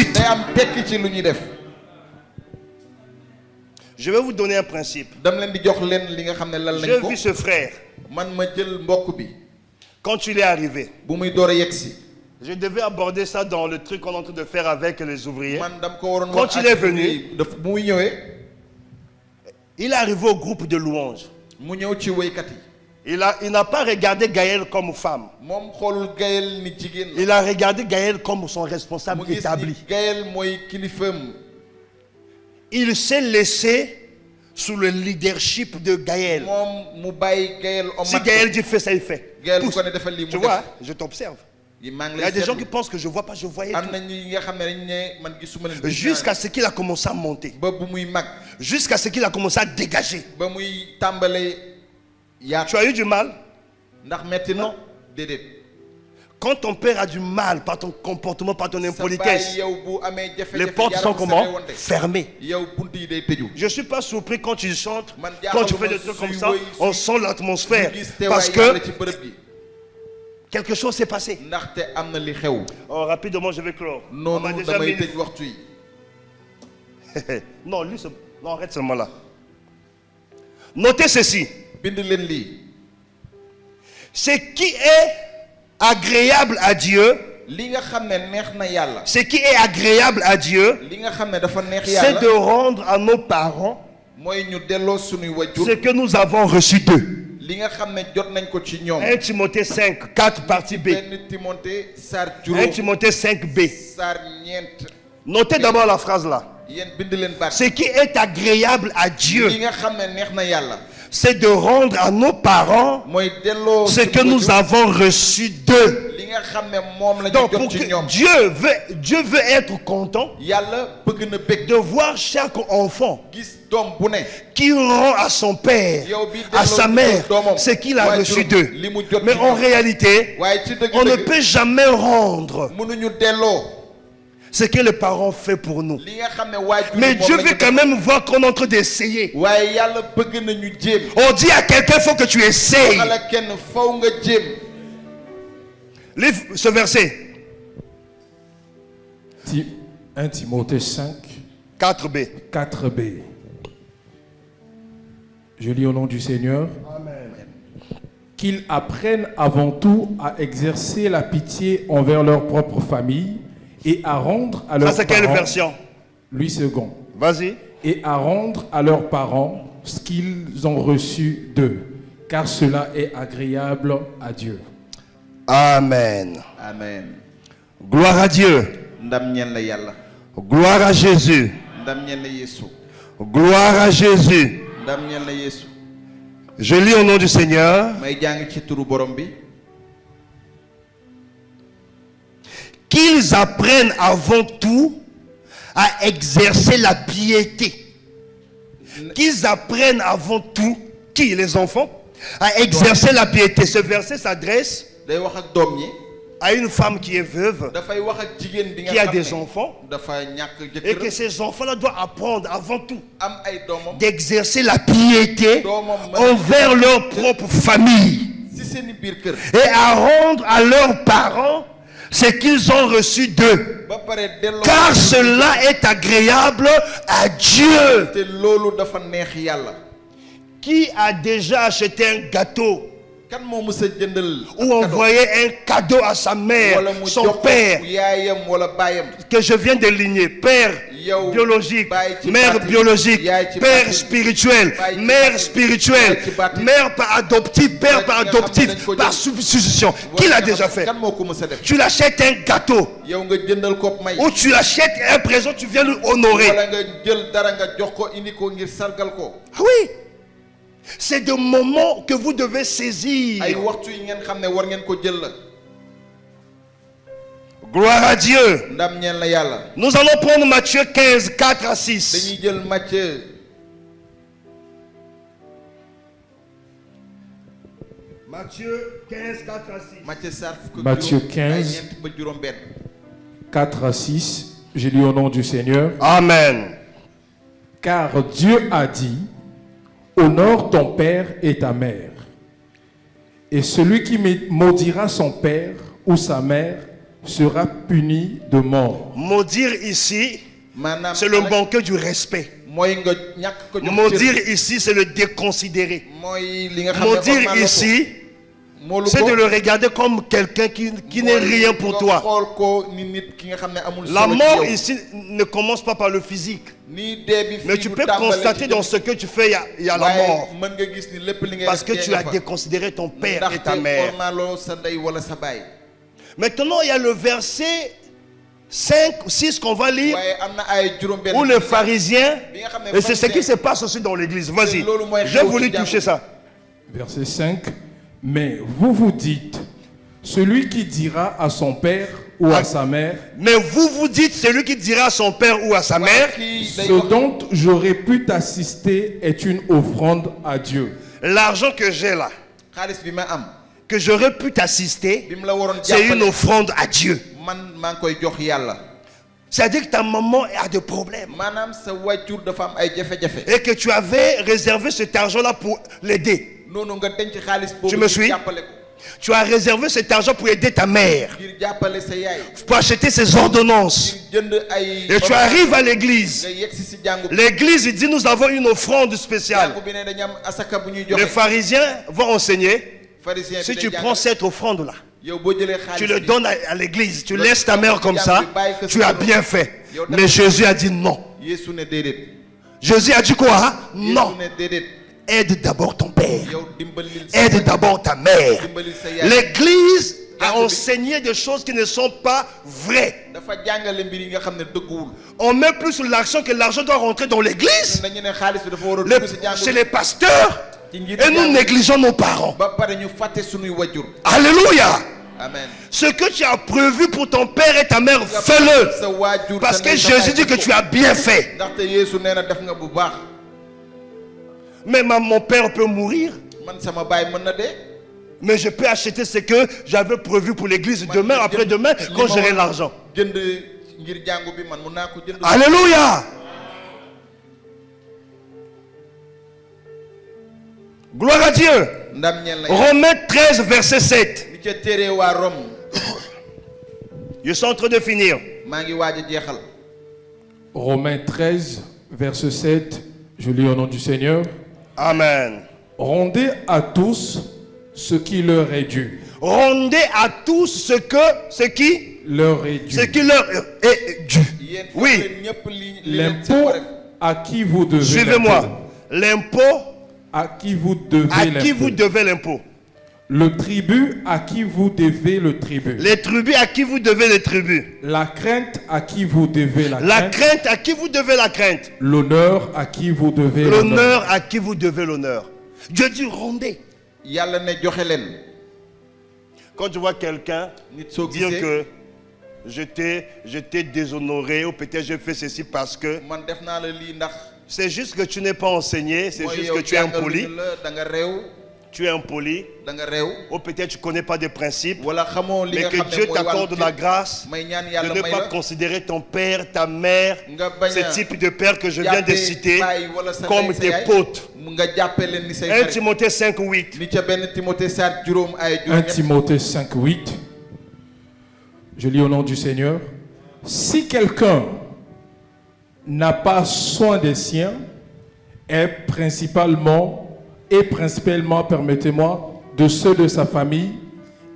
Je vais vous donner un principe. J'ai vu ce frère. Quand il est arrivé, je devais aborder ça dans le truc qu'on est en train de faire avec les ouvriers. Quand il est venu, il est arrivé au groupe de louanges. Il n'a pas regardé Gaël comme femme. Il a regardé Gaël comme son responsable établi. Il s'est laissé sous le leadership de Gaël. Si Gaël dit fais ça, il fait. Tu vois, je t'observe. Il y a des gens qui pensent que je ne vois pas, je voyais tout. Jusqu'à ce qu'il a commencé à monter. Jusqu'à ce qu'il a commencé à dégager. Tu as eu du mal? Non. Quand ton père a du mal par ton comportement, par ton impolitesse, les portes sont comment? Fermées. Je ne suis pas surpris quand tu chantes, quand tu fais des trucs comme ça, on sent l'atmosphère. Parce que quelque chose s'est passé. Oh, rapidement, je vais clore. On m'a déjà mis... Non, lui, non, arrête seulement là. Notez ceci. Ce qui est agréable à Dieu, ce qui est agréable à Dieu, c'est de rendre à nos parents ce que nous avons reçu d'eux. 1 Timothée 5, 4 partie B. 1 Timothée 5b. Notez d'abord la phrase là. Ce qui est agréable à Dieu, c'est de rendre à nos parents ce que nous avons reçu d'eux. Donc pour que Dieu veut être content de voir chaque enfant qui rend à son père, à sa mère, ce qu'il a reçu d'eux. Mais en réalité, on ne peut jamais rendre ce que les parents font pour nous. Mais Dieu veut quand même voir qu'on est en train d'essayer. On dit à quelqu'un, il faut que tu essayes. Livre ce verset. 1 Timothée 5, 4b. 4b. Je lis au nom du Seigneur. Amen. Qu'ils apprennent avant tout à exercer la pitié envers leur propre famille et à rendre à leurs parents... Ça, c'est quelle version? Louis II. Vas-y. Et à rendre à leurs parents ce qu'ils ont reçu d'eux, car cela est agréable à Dieu. Amen. Amen. Gloire à Dieu. Gloire à Jésus. Gloire à Jésus. Je lis au nom du Seigneur. Qu'ils apprennent avant tout à exercer la piété. Qu'ils apprennent avant tout, qui, les enfants, à exercer la piété. Ce verset s'adresse à une femme qui est veuve, qui a des enfants, et que ces enfants-là doivent apprendre avant tout d'exercer la piété envers leur propre famille et à rendre à leurs parents c'est qu'ils ont reçu d'eux. ba pare delloo Car cela est agréable à Dieu. te loolu dafa neex yàlla. Qui a déjà acheté un gâteau kan moo mës a jëndal ou envoyé un cadeau à sa mère, wala mu son jox ko père, yaayam wala baayam que je viens de ligner, père yow biologique, baay ci mère baatin, biologique, yaay ci père baatin, spirituel, baay ci mère baatin, spirituelle, yaay ci baatin, mère par adoptif, père par nga xam ne adoptif, dañ ko par jël. substitution. Qui l'a déjà fait? kan moo ko mës a def Tu l'achètes un gâteau yow nga jëndal ko may ou tu l'achètes un présent, tu viens l'honorer. wala nga jël dara nga jox ko indi ko ngir sargal ko. Ah oui, c'est des moments que vous devez saisir. ay waxtu yi ngeen xam ne war ngeen ko jël la. Gloire à Dieu. ndam ñeen la yàlla. Nous allons prendre Matthieu 15, 4 à 6. dañuy jël Matthieu Matthieu 15, 4 à 6. Matthieu saar fukk ak Matthieu juróom, ay 15. ñeent ba juróom benn. 4 à 6, je lis au nom du Seigneur. Amen. Car Dieu a dit, honore ton père et ta mère. Et celui qui maudira son père ou sa mère sera puni de mort. Maudire ici, maanaam c'est le manque du respect. mooy nga ñàkk ko jox Maudire ici, c'est le déconsidérer. mooy li nga xam ne Maudire ormal la ko. ici, moolu c'est ko de le regarder comme quelqu'un qui n'est rien pour nga toi. xool ko ni nit ki nga xam ne amul La solo ci mort yow. ici ne commence pas par le physique. ni dee bi Mais fii tu du peux tàmbale constater ci dans jëm. ce que tu fais, il y a la waaye mort. mën nga gis ni lépp li ngay Parce que def tu dee as nga fa. déconsidéré ton père et ta ndaxte mère. ormaloo sa ndey wala sa baay. Maintenant, il y a le verset 5 ou 6 qu'on va lire, waaye am na ay juróom benn où les pharisiens, bi nga xam ne et c'est ce qui pharisien- se passe aussi dans l'église. Vas-y, loolu mooy j'ai xew voulu ci jàmm. toucher ça. Verset 5. Mais vous vous dites, celui qui dira à son père ou à sa mère, Mais vous vous dites, celui qui dira à son père ou à sa mère, kii day ce wax dont j'aurais pu t'assister est une offrande à Dieu. l'argent que j'ai là, xaalis bi ma am que j'aurais pu t'assister, bi mu la waroon c'est une jàppale offrande à Dieu. man maa ngi koy jox yàlla. C'est-à-dire que ta maman a des problèmes maanaam sa wajur dafa am ay jafe-jafe. et que tu avais réservé cet argent-là pour l'aider. noonu nga denc xaalis boobu Tu me ngir suis? jàppale ko Tu as réservé cet argent pour aider ta mère, ngir jàppale sa yaay. pour acheter ses ordonnances. ngir jënd ay. Et tu arrives à l'église. nga yegg si jàngu. L'église, il dit, nous avons une offrande spéciale. jàngu bi ne dañu am asaka bu ñuy Les joxe. pharisiens vont enseigner, pharisien si bi tu day prends jàngale. cette offrande-là, yow boo jëlee xaalis tu le bi, donnes à l'église, tu laisses ta mère comme ça, bàyyi ko tu as sa bien borom. fait. Yow Mais Jésus a dit non. Yeesu ne déedéet. Jésus a dit quoi? Non. Yeesu ne déedéet. Aide d'abord ton père. yow dimbalil sa Aide wajur, d'abord ta mère. dimbalil sa yaay. L'église a Jàngu bi. enseigné des choses qui ne sont pas vraies. dafa jàngale mbir yi nga xam ne dëgguwul. On met plus l'accent que l'argent doit rentrer dans l'église, dañu ne xaalis bi dafa war a dugg si jàngu chez bi. les pasteurs, ci njiitu et nous jàngu bi. négligeons nos parents. ba pare ñu fàtte sunuy wajur. Alléluia. amen. Ce que tu as prévu pour ton père et ta mère, fais-le. sa waajur Parce sa que ndey, sa Jésus baay dit que def tu ko. as bien fait. ndaxte Yeesu nee na def nga bu baax. Mais mon père peut mourir. man sama baay mën na dee. Mais je peux acheter ce que j'avais prévu pour l'église demain, après-demain, quand j'aurai l'argent. jënd ngir jàngu bi man mun naa ko jënd. Alléluia. Gloire à Dieu. ndam ñeel na Romains 13, verset 7. li ca téere waa Rome. Je suis en train de finir. maa ngi waaj a jeexal. Romains 13, verset 7, je lis au nom du Seigneur. Amen. Rendez à tous ce qui leur est dû. Rendez à tous ce qui Leur est dû. leur est dû. yéen Oui. leen ñëpp li leen seen L'impôt wareef. à qui vous devez Suivez-moi. L'impôt, à qui vous devez à qui vous l'impôt. devez l'impôt. Le tribut à qui vous devez le tribut. Les tribus, à qui vous devez les tribus. La crainte à qui vous devez la La crainte. crainte, à qui vous devez la crainte. L'honneur à qui vous devez l'honneur. L'honneur, à qui vous devez l'honneur. Dieu dit rendez. yàlla ne joxe leen. Quand tu vois quelqu'un nit soo dire gisee que je t'ai déshonoré ou peut-être j'ai fait ceci parce que man def naa la lii ndax. c'est juste que tu n'es pas enseigné, c'est mooy juste yow que tu es impoli, jàngaluñu la da nga réew. tu es impoli, da nga réew. ou peut-être tu ne connais pas des principes, wala xamoo li mais nga que xam ne Dieu mooy t'accorde wàllu la kii. grâce may ñaan de yàlla ne may pas la. considérer ton père, ta mère, nga bañ ce a type de père que je viens de jàppee citer, baay wala sa comme ndey sa tes yaay. potes. mu nga jàppee leen ni say 1 xarit. Timothée 5, 8. ni ca benn Timothée saar juróom ay 1 juróom ñett. Timothée 5, 8. Je lis au nom du Seigneur. Si quelqu'un n'a pas soin des siens, est principalement, permettez-moi, de ceux de sa famille,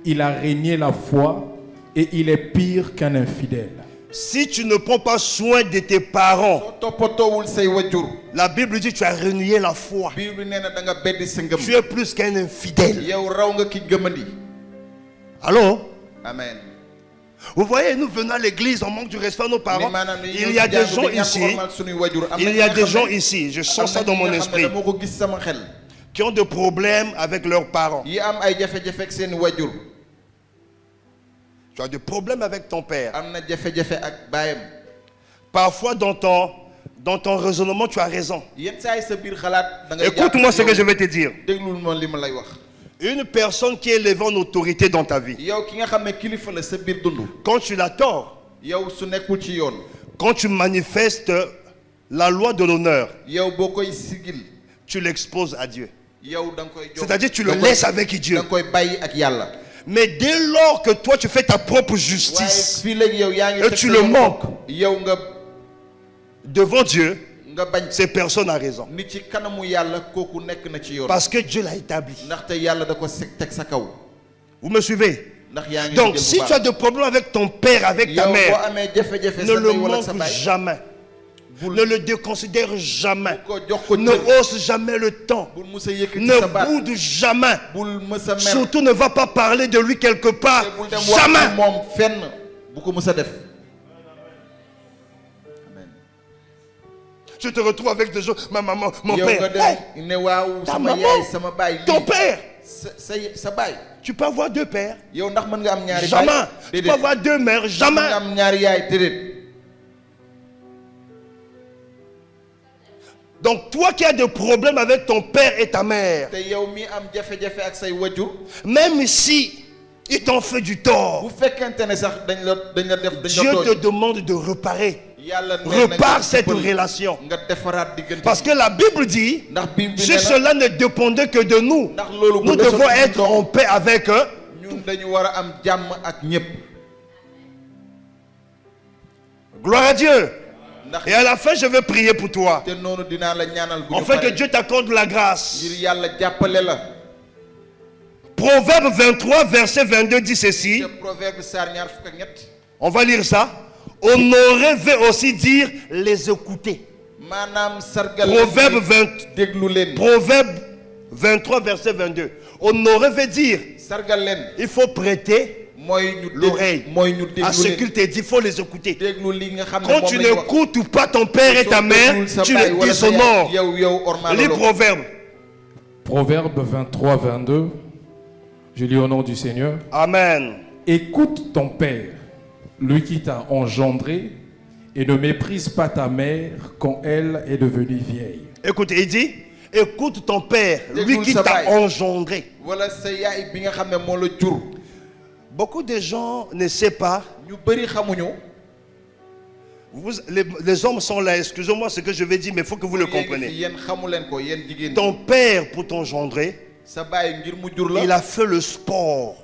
il a régné la foi et il est pire qu'un infidèle. Si tu ne prends pas soin de tes parents, soo toppatoowul say wajur la Bible dit que tu as renié la foi. Bible nee na da nga beddi sa ngëm. Tu es plus qu'un infidèle. yow raw nga ki gëmandi. Allô? Amen. Vous voyez, nous venons à l'église, on manque du respect à nos parents. Il y a des gens ici, je sens ça dans mon esprit, qui ont des problèmes avec leurs parents. yi am ay jafe-jafe ak seen wajur. Tu as des problèmes avec ton père. am na jafe-jafe ak baayam. Parfois dans ton raisonnement, tu as raison. yenn saa yi sa biir xalaat da ngay Écoute-moi ce que je vais te dire. déglul ma li ma lay wax. Une personne qui est élevée en autorité dans ta vie, yow ki nga xam ne kilifa la sa biir dund. quand tu la tords, yow su nekkul ci yoon. quand tu manifestes la loi de l'honneur, yow boo koy sigil. tu l'exposes à Dieu. yow da nga koy jox. C'est-à-dire tu le laisses avec Dieu. da nga koy bàyyi ak yàlla. Mais dès lors que toi tu fais ta propre justice, waaye fii léegi yow yaa ngi et tu le manques yow nga devant Dieu, nga bañ. ces personnes ont raison. ni ci kanamu yàlla kooku nekk na ci yoon. Parce que Dieu l'a établi. ndaxte yàlla da ko teg sa kaw. Vous me suivez? ndax yaa ngi Donc si tu as des problèmes avec ton père, avec ta yow boo mère, amee jafe-jafe ne sa le ndey wala sa manque baay. jamais. Ne le déconsidère jamais. ko jox ko Ne hausse jamais le temps. bul musa yëkkati sa Ne baat. boude jamais. bul mësa mer. Surtout ne va pas parler de lui quelque part. bul dem wax Jamais. ci moom fenn bu ko mësa def. Amen. Tu te retrouves avec des gens. Ma maman, mon yow nga père. Hey, dem ne waaw ta sama maman, yaay sama baay. ton père. sa baay. Tu peux avoir deux pères. yow ndax mën nga am ñaari baay. Jamais. Tu peux avoir deux mères. mën Jamais. nga am ñaari yaay déedéet. Donc toi qui as des problèmes avec ton père et ta mère, te yow mi am jafe-jafe ak say wajur. même si ils t'ont fait du bu tort, fekkente ne sax dañ la def Dieu te demande de réparer. yàlla nee na nga Repars cette dimbali, relation. nga defaraat diggante. Parce que la Bible dit, ndax Bible si nee na cela ne dépendait que de nous, ndax loolu bu nous desoon devons ci être ñun en paix avec eux. ñun dañu war a am jàmm ak ñépp. Gloire à Dieu. ndax Et à la fin, je vais prier pour toi. te noonu dinaa la ñaanal bu ñu Afin que paree. Dieu t'accorde la grâce. ngir yàlla jàppale la. Proverbe 23, verset 22 dit ceci. te proverbe saar ñaar fukk ak ñett. On va lire ça. Honorer veut aussi dire les écouter. maanaam sargal Proverbe leen 20. déglu leen. Proverbe 23, verset 22. Honorer veut dire, sargal leen il faut prêter mooy ñu l'oreille mooy ñu à ce déglu qu'il leen. te dit. Il faut les écouter. déglu li nga xam ne Quand moom tu lañ wax. n'écoutes pas ton père et ta mère, tu les déshonores. yow ormal Les proverbes. Proverbe 23, 22. Je lis au nom du Seigneur. Amen. Écoute ton père, lui qui t'a engendré, et ne méprise pas ta mère quand elle est devenue vieille. Écoutez, il dit, écoute ton père, lui Dégoûte qui sa t'a baille. engendré. wala sa yaay bi nga xam ne moo la jur. Beaucoup de gens ne savent pas. ñu bëri xamuñu. Les hommes sont là, excusez-moi ce que je vais dire, mais il faut que vous le yéen fi compreniez. yéen xamu leen ko yéen jigéen ñi. Ton père, pour t'engendrer, sa baay ngir mu jur il la. a fait le sport.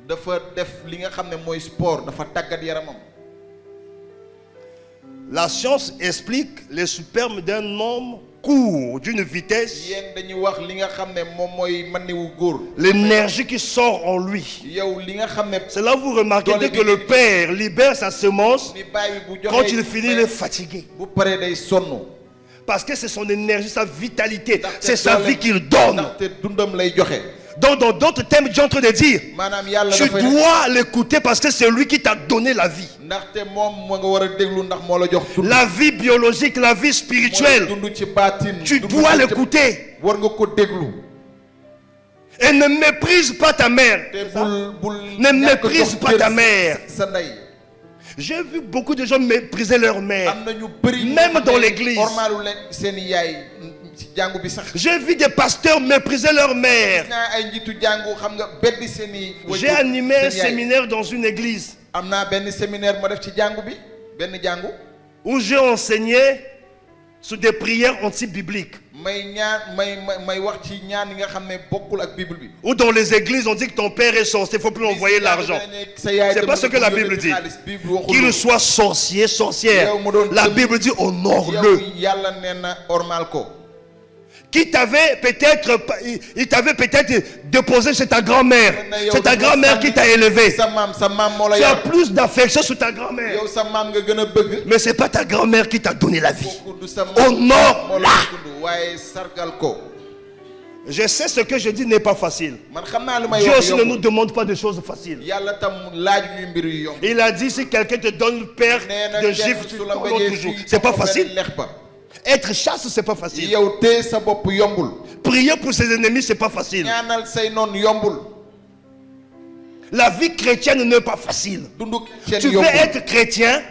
dafa def li nga xam ne mooy sport dafa tàggat yaramam. La science explique les spermes d'un homme court d'une vitesse, yéen dañuy wax li nga xam ne moom mooy maniwu góor. l'énergie qui sort en lui. yow li nga xam ne. C'est là où vous remarquez dès que le père libère sa semence, ni baay bi bu joxee quand il finit, il est fatigué. bu paree day sonn. Parce que c'est son énergie, sa vitalité, c'est sa vie qu'il donne. ndaxte dundam lay joxe. Donc dans d'autres termes, Dieu est en train de dire, maanaam yàlla tu dafay dois l'écouter parce que c'est lui qui t'a donné la vie. ndaxte moom moo nga war a déglu ndax moo la jox dund. La vie biologique, la vie spirituelle. mooy dund ci baatin. Tu dund dois ci- l'écouter. war nga ko déglu. Et ne méprise pas ta mère. te bul Ne ñàkk méprise jox pas cër ta mère. sa ndey. J'ai vu beaucoup de gens mépriser leur mère. am na ñu bëri Même dans l'église. ormaalu leen seen i yaay ci jàngu bi sax. J'ai vu des pasteurs mépriser leur mère. naa ay njiitu jàngu xam nga beddi seen i. J'ai animé un séminaire dans une église am naa benn séminaire ma def ci jàngu bi benn jàngu. où j'ai enseigné sur des prières anti-bibliques. Ou dans les églises, on dit que ton père est sorcier, il ne faut plus envoyer l'argent. C'est pas ce que la Bible dit. Qu'il soit sorcier, sorcière. La Bible dit honore-le. Qui t'avait peut-être, il t'avait peut-être déposé chez ta grand-mère. C'est ta grand-mère qui t'a élevé. Tu as plus d'affection sur ta grand-mère. Mais ce n'est pas ta grand-mère qui t'a donné la vie. Honore-la. Je sais ce que je dis n'est pas facile. Dieu aussi ne nous demande pas de choses faciles. Il a dit si quelqu'un te donne le père de gifle, tu le donnes toujours. C'est pas facile. Être chaste, c'est pas facile. Prier pour ses ennemis, c'est pas facile. La vie chrétienne n'est pas facile. Tu veux être chrétien,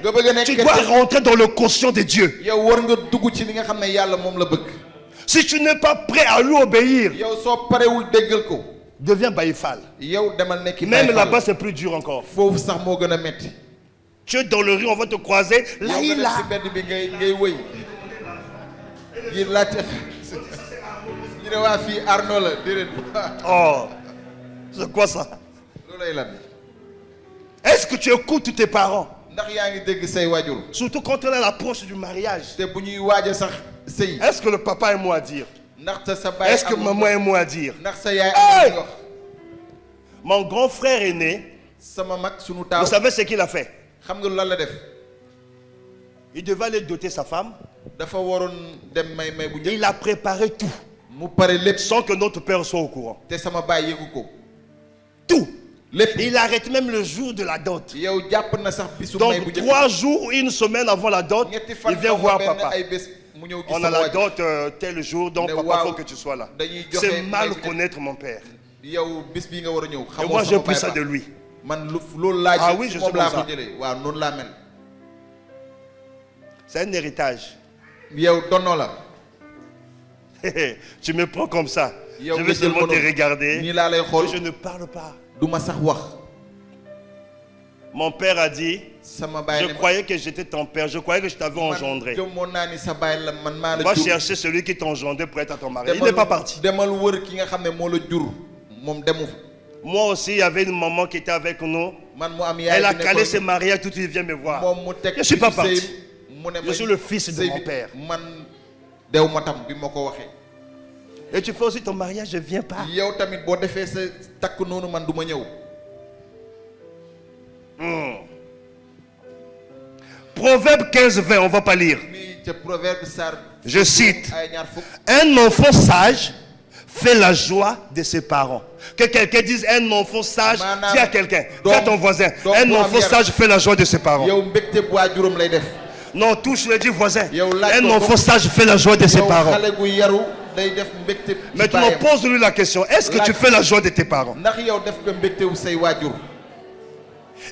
tu dois rentrer dans le quotient de Dieu. Si tu n'es pas prêt à lui obéir, deviens baïfal. Même là-bas, c'est plus dur encore. Tu es dans le rue, on va te croiser. Là, il a. Oh, c'est quoi ça? Est-ce que tu écoutes tes parents? Surtout quand on est à l'approche du mariage. Est-ce que le papa a un mot à dire? Est-ce que maman a un mot à dire? Hey! Mon grand frère aîné, vous savez ce qu'il a fait? Il devait aller doter sa femme. Il a préparé tout sans que notre père soit au courant. Tout. Il arrête même le jour de la dot. Donc 3 jours, 1 semaine avant la dot, il vient voir papa. On a la dot tel jour, donc papa, il faut que tu sois là. C'est mal connaître mon père. Et moi, j'ai pris ça de lui. Ah oui, je suis comme ça. C'est un héritage. Tu me prends comme ça. Je vais seulement te regarder. Je ne parle pas. Mon père a dit, je croyais que j'étais ton père, je croyais que je t'avais engendré. Va chercher celui qui t'a engendré pour être à ton mari. Il n'est pas parti. Moi aussi, il y avait une maman qui était avec nous. Elle a calé ses mariages, tout il vient me voir. Je ne suis pas parti. Je suis le fils de mon père. Et tu fais aussi ton mariage, je ne viens pas. Proverbe 15-20, on ne va pas lire. Je cite. Un enfant sage fait la joie de ses parents. Que quelqu'un dise un enfant sage, dis à quelqu'un, dis à ton voisin, un enfant sage fait la joie de ses parents. Non, touche-le, dis voisin. Un enfant sage fait la joie de ses parents. Maintenant, pose-lui la question. Est-ce que tu fais la joie de tes parents?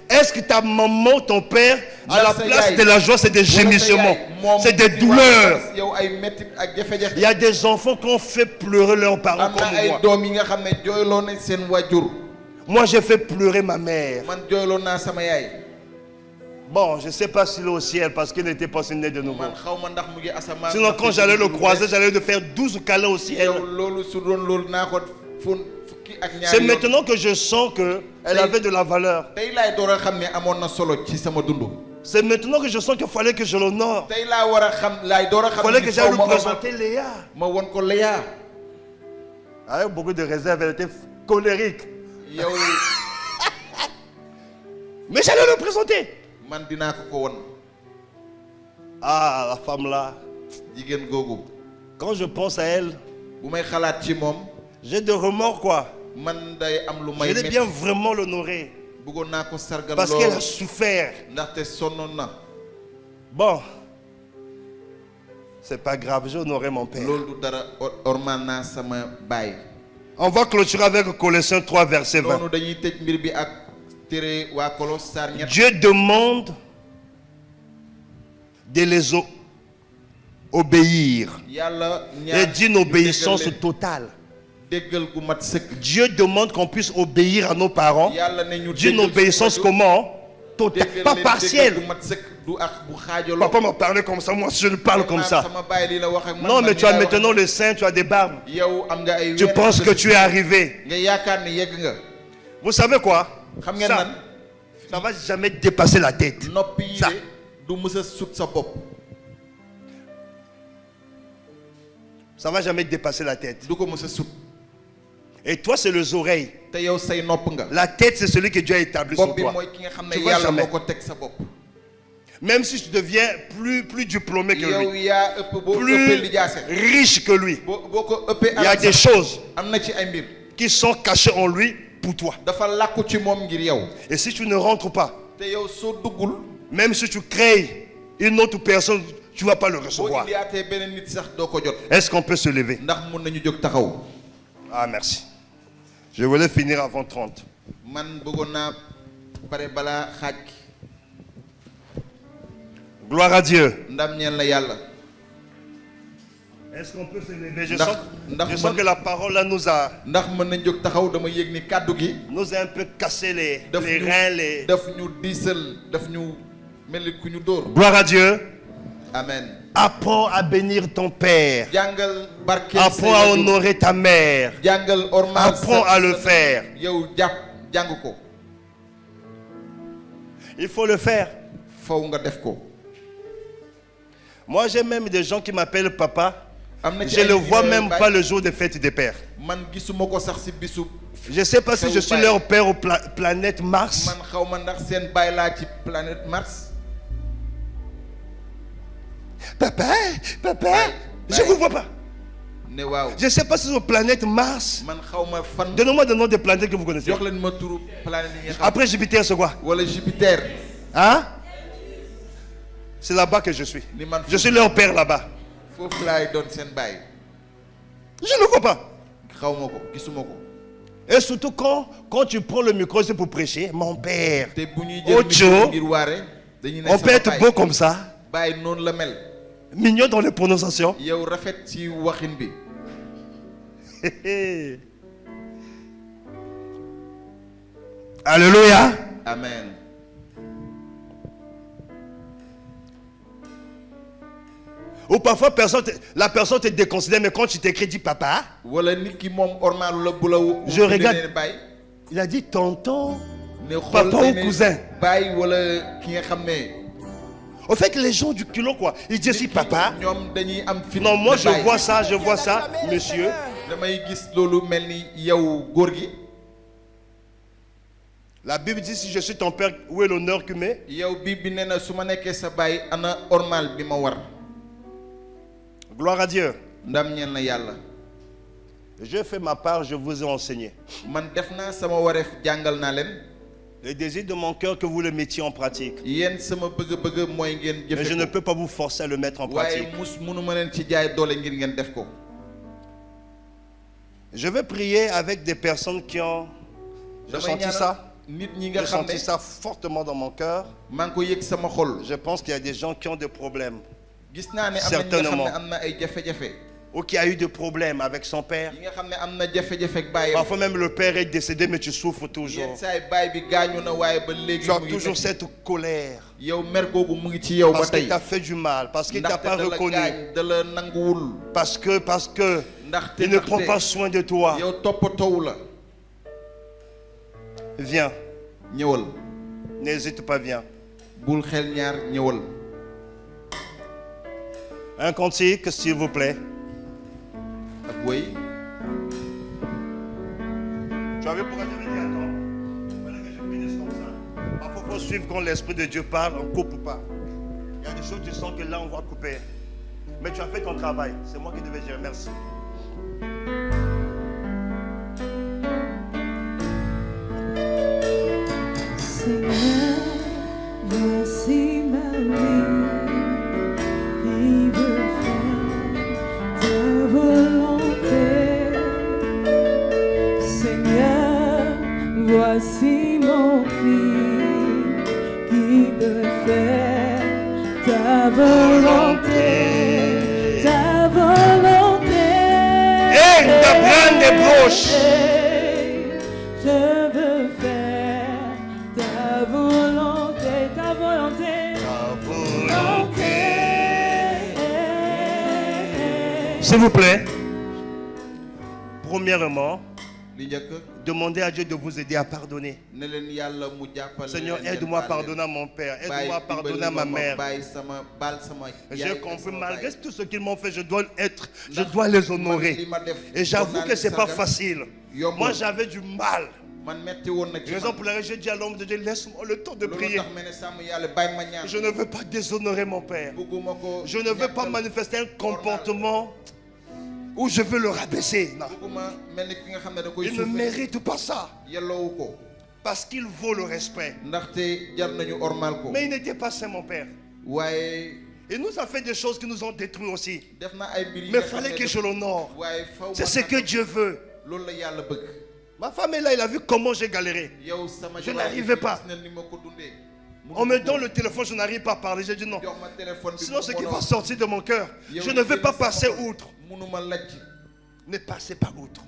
Est-ce que ta maman, ton père, à la place de la joie, c'est des gémissements, c'est des douleurs? Il y a des enfants qui ont fait pleurer leurs parents comme moi. Moi, j'ai fait pleurer ma mère. Bon, je ne sais pas s'il est au ciel parce qu'il n'était pas né de nouveau. Sinon, quand j'allais le croiser, j'allais le faire 12 câlins au ciel. C'est maintenant que je sens qu'elle avait de la valeur. C'est maintenant que je sens qu'il fallait que je l'honore. Il fallait que j'aille lui présenter Léa. Avec beaucoup de réserve, elle était colérique. Mais j'allais le présenter. Ah, la femme là. Quand je pense à elle, j'ai de remords quoi. Je l'ai bien vraiment l'honorer. Parce qu'elle a souffert. Bon, c'est pas grave, j'ai honoré mon père. On va clôturer avec Colossiens 3, verset 20. Dieu demande de les obéir et d'une obéissance totale. Dieu demande qu'on puisse obéir à nos parents d'une obéissance comment? total, pas partiel. Papa m'a parlé comme ça, moi je ne parle comme ça. Non, mais tu as maintenant le sein, tu as des barbes. Tu penses que tu es arrivé. Vous savez quoi? Ça va jamais dépasser la tête. Ça. Ça va jamais dépasser la tête. Et toi, c'est les oreilles. La tête, c'est celui que Dieu a établi sur toi. Tu vois jamais. Même si tu deviens plus diplômé que lui, plus riche que lui, il y a des choses qui sont cachées en lui pour toi. Et si tu ne rentres pas, même si tu crées une autre personne, tu ne vas pas le recevoir. Est-ce qu'on peut se lever? Ah, merci. Je voulais finir avant 30. Gloire à Dieu. Est-ce qu'on peut se lever? Je sens que la parole là nous a un peu cassé les reins. Gloire à Dieu. Amen. Apprends à bénir ton père. Apprends à honorer ta mère. Apprends à le faire. Il faut le faire. Moi, j'ai même des gens qui m'appellent papa. Je ne le vois même pas le jour des fêtes des pères. Je ne sais pas si je suis leur père au planète Mars. Papa, je ne vous vois pas. Je ne sais pas si c'est sur planète Mars. Donnez-moi le nom des planètes que vous connaissez. Après Jupiter, c'est quoi? Hein? C'est là-bas que je suis. Je suis leur père là-bas. Je ne le vois pas. Et surtout quand tu prends le micro, c'est pour prêcher. Mon père, Ocho, on peut être beau comme ça. Mignon dans les prononciations. Alléluia. Amen. Ou parfois la personne te déconsidère, mais quand tu t'écris, dis papa. Je regarde. Il a dit tonton, papa ou cousin. Au fait, les gens du culot, quoi. Ils disent si papa. Non, moi je vois ça, monsieur. La Bible dit si je suis ton père, où est l'honneur que mets? Gloire à Dieu. Je fais ma part, je vous ai enseigné. Le désir de mon cœur que vous le mettiez en pratique. Mais je ne peux pas vous forcer à le mettre en pratique. Je vais prier avec des personnes qui ont... J'ai senti ça. J'ai senti ça fortement dans mon cœur. Je pense qu'il y a des gens qui ont des problèmes. Certainement. Ou qui a eu des problèmes avec son père. Parfois même le père est décédé, mais tu souffres toujours. Tu as toujours cette colère. Parce qu'il t'a fait du mal. Parce qu'il ne t'a pas reconnu. Parce que il ne prend pas soin de toi. Viens. N'hésite pas, viens. Un cantique, s'il vous plaît. Tu avais pourquoi tu avais dit attends. Voilà que je finisse comme ça. Parfois, il faut suivre quand l'Esprit de Dieu parle, on coupe ou pas. Il y a des choses, tu sens que là, on va couper. Mais tu as fait ton travail. C'est moi qui devais dire merci. Seigneur, voici ma vie. Vive ta volonté. Seigneur, voici mon fils qui veut faire ta volonté. Ta volonté. Hey, ta grande broche. Je veux faire ta volonté. S'il vous plaît, premièrement, demandez à Dieu de vous aider à pardonner. Seigneur, aide-moi à pardonner à mon père, aide-moi à pardonner à ma mère. J'ai compris, malgré tout ce qu'ils m'ont fait, je dois les honorer. Et j'avoue que ce n'est pas facile. Moi, j'avais du mal. Raison pour laquelle j'ai dit à l'homme de Dieu, laisse-moi le temps de prier. Je ne veux pas déshonorer mon père. Je ne veux pas manifester un comportement où je veux le rabaisser. Non. Il ne mérite pas ça. Parce qu'il vaut le respect. Mais il n'était pas saint, mon père. Il nous a fait des choses qui nous ont détruits aussi. Mais il fallait que je l'honore. C'est ce que Dieu veut. Ma femme est là, elle a vu comment j'ai galéré. Je n'arrivais pas. On me donne le téléphone, je n'arrive pas à parler. J'ai dit non. Sinon, ce qui va sortir de mon cœur, je ne vais pas passer outre. Ne passez pas outre.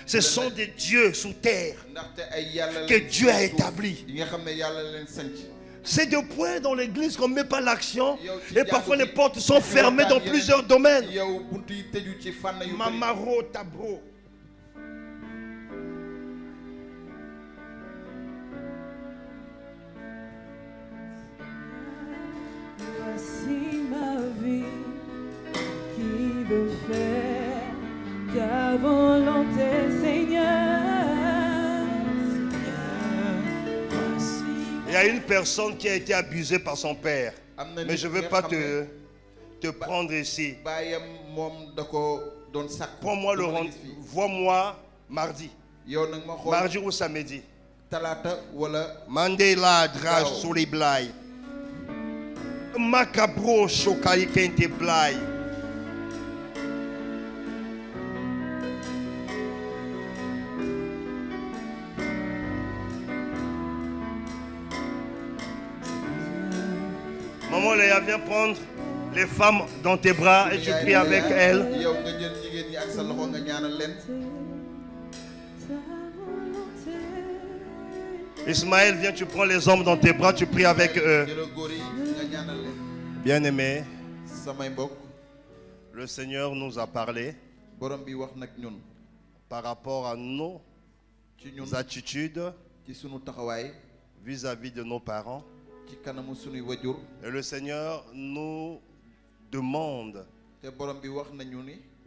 Ce sont des dieux sous terre que Dieu a établis. C'est des points dans l'église qu'on ne met pas l'action. Et parfois les portes sont fermées dans plusieurs domaines. Mamaro, tabro. Voici ma vie qui veut faire ta volonté, Seigneur. Il y a une personne qui a été abusée par son père. Mais je ne veux pas te prendre ici. Prends-moi le rendez-vous. Vois-moi mardi. Mardi ou samedi. Mandela drage sous les blagues. Macabro chokai kente blagues. Maman Léa, viens prendre les femmes dans tes bras et tu pries avec elles. Ismaël, viens, tu prends les hommes dans tes bras, tu pries avec eux. Bien-aimés, le Seigneur nous a parlé par rapport à nos attitudes vis-à-vis de nos parents. Et le Seigneur nous demande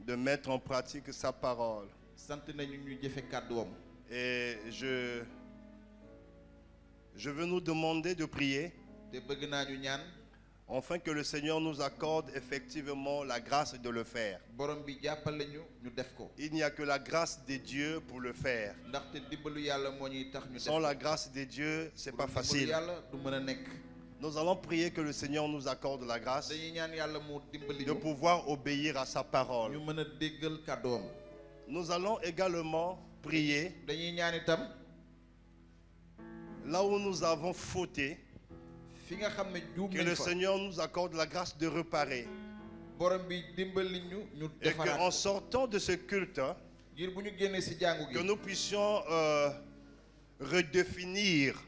de mettre en pratique sa parole. Et je veux nous demander de prier afin que le Seigneur nous accorde effectivement la grâce de le faire. Il n'y a que la grâce de Dieu pour le faire. Sans la grâce de Dieu, ce n'est pas facile. Nous allons prier que le Seigneur nous accorde la grâce de pouvoir obéir à sa parole. Nous allons également prier là où nous avons fauté, que le Seigneur nous accorde la grâce de réparer. Et qu'en sortant de ce culte, que nous puissions redéfinir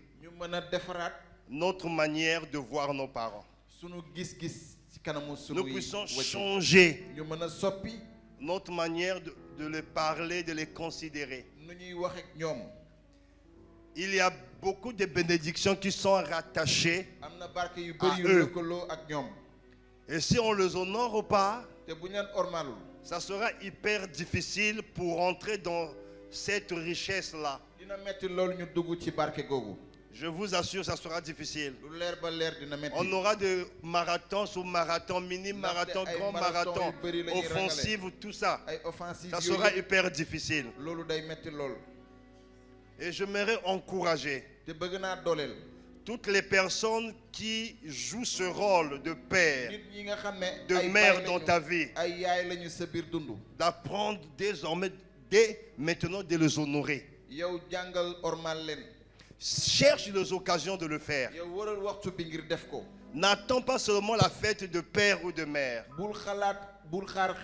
notre manière de voir nos parents. Nous puissions changer notre manière de les parler, de les considérer. Il y a beaucoup de bénédictions qui sont rattachées à eux. Et si on ne les honore pas, ça sera hyper difficile pour entrer dans cette richesse-là. Je vous assure, ça sera difficile. On aura des marathons, sous-marathons, mini-marathons, grands marathons, offensives, tout ça. Ça sera hyper difficile. Et je m'aimerais encourager toutes les personnes qui jouent ce rôle de père, de mère dans ta vie, d'apprendre désormais, dès maintenant, de les honorer. Cherche les occasions de le faire. N'attends pas seulement la fête de père ou de mère.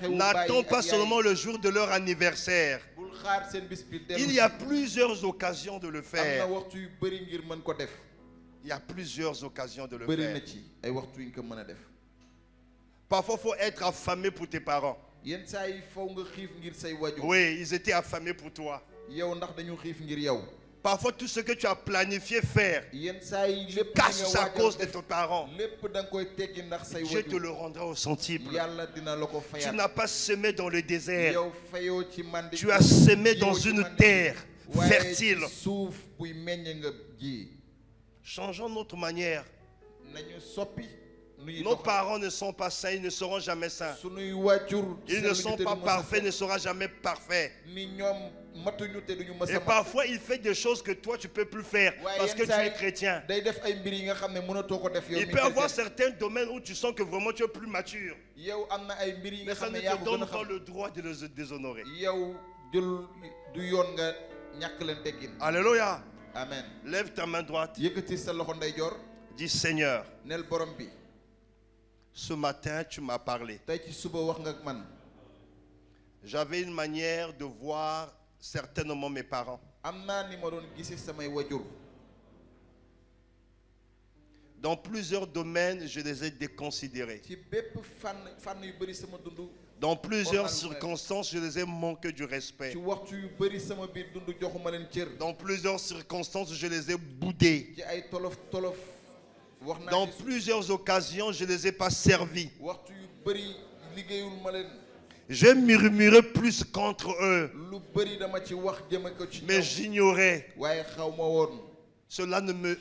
N'attends pas seulement le jour de leur anniversaire. Il y a plusieurs occasions de le faire. Il y a plusieurs occasions de le bëri na faire. ci ay waxtu yi nga ko mën a def. Parfois, il faut être affamé pour tes parents. yenn saa yi faw nga xiif ngir say wajur. Oui, ils étaient affamés pour toi. yow ndax dañu xiif ngir yow. Parfois, tout ce que tu as planifié faire, yenn saa yi lépp cache à cause de tes parents. lépp da nga koy teggi ndax say Dieu te wajur. le rendra au centuple. yàlla dina la ko Tu fayaat. n'as pas semé dans le désert. yow fayoo ci mandi. Tu as semé dans yow ci une mandi. terre waaye fertile. ci suuf buy meññ nga ji. Changeons notre manière. nañu soppi. Nos parents ne sont pas saints, ils ne seront jamais saints. sunuy wajur. Ils ne sont pas parfaits, ne seront jamais parfaits. ni ñoom matuñu te duñu mës a Et parfois, il fait des choses que toi, tu ne peux plus faire parce que tu es chrétien. day def ay mbir yi nga xam ne mënatoo ko def yow. Il peut y avoir certains domaines où tu sens que vraiment tu es plus mature. yow am na ay mbir yi nga Mais ça xam ne ne yaa te ko gën donne a pas xam. le droit de les déshonorer. yow jël du yoon nga ñàkk leen teggin. Alléluia. amen. Lève ta main droite. yëkkati sa loxo ndeyjoor. Dis Seigneur, nel borom bi. ce matin tu m'as parlé. tey ci suba wax nga ak man. J'avais une manière de voir certainement mes parents. am naa ni ma doon gisee samay wajur. Dans plusieurs domaines, je les ai déconsidérés. ci bépp fànn yu bëri sama dund. Dans plusieurs circonstances, je les ai manqué du respect. ci waxtu yu bëri sama biir dund joxuma leen cër. Dans plusieurs circonstances, je les ai boudés. ci ay tolof tolof. wax naa Dans ci plusieurs occasions, je ne les ai pas servis. waxtu yu bëri liggéeyul ma leen. Je murmurais plus qu'entre eux, lu bëri dama ci wax jëme ko ci mais ñoom. j'ignorais. waaye xaw ma woon. Cela ne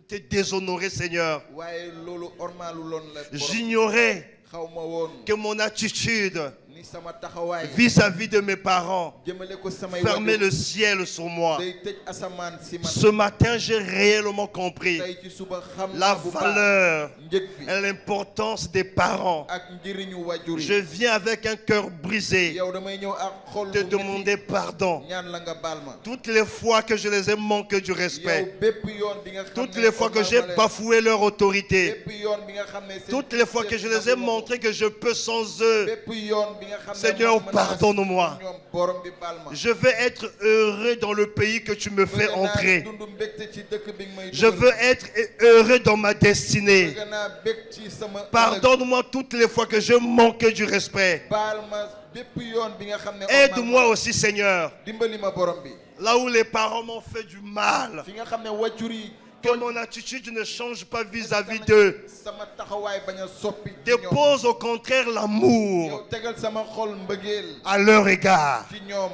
te déshonorait, Seigneur. waaye loolu ormaalu loon la. borom. J'ignorais xaw ma woon. que mon attitude ni sama taxawaay. vis-à-vis de mes parents jëmale ko samay fermait wajur. le ciel sur moi. day tëj asamaan si man. Ce matin, j'ai réellement compris tey ci suba xam la naa bu baax valeur njëg bi et l'importance des parents. ak njëriñu wajur Je yi. viens avec un cœur brisé yow damay ñëw ak xol te bu demander pardon. ñaan la nga baal ma. Toutes les fois que je les ai manqué du yow respect, bépp yoon bi nga xam toutes ne les fois que ormal j'ai ma leen. bafoué leur autorité, bépp yoon bi nga xam ne seen toutes les fois que je les ai montré que je peux sans eux, bépp yoon bi nga xam ne Seigneur, man mën naa pardonne-moi. ñoom borom bi baal ma. Je veux être heureux dans le pays que tu me fais bëgg naa entrer. dund mbégte ci dëkk bi nga may Je dugal. veux être heureux dans ma destinée. bëgg naa bég ci sama ëllëg. Pardonne-moi toutes les fois que je manque du respect. baal ma bépp yoon bi nga xam ne Aide-moi aussi, Seigneur. dimbali ma borom bi. Là où les parents m'ont fait du mal, fi nga xam ne wajur yi que mon attitude ne change pas vis-à-vis d'eux. sama taxawaay bañ a soppi ci ñoom. Dépose au contraire yow l'amour tegal sama xol mbëggeel à leur égard. ci ñoom.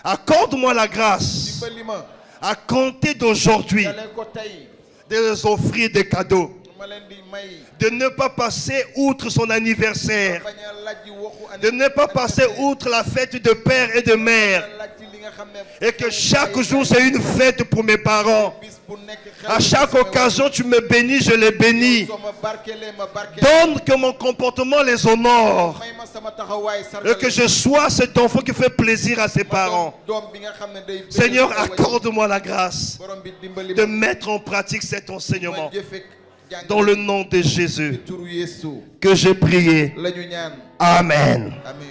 Accorde-moi la grâce dimbali ma. à compter d'aujourd'hui dalee ko tey de les offrir des cadeaux, ma leen di may. de ne pas passer outre son anniversaire, bañ a laaj waxu de ne pas passer outre la fête de père et de mère, et que chaque jour c'est une fête pour mes parents. À chaque occasion tu me bénis, je les bénis. Donne que mon comportement les honore, et que je sois cet enfant qui fait plaisir à ses parents. Seigneur, accorde-moi la grâce de mettre en pratique cet enseignement. Dans le nom de Jésus que j'ai prié. Amen. Amen.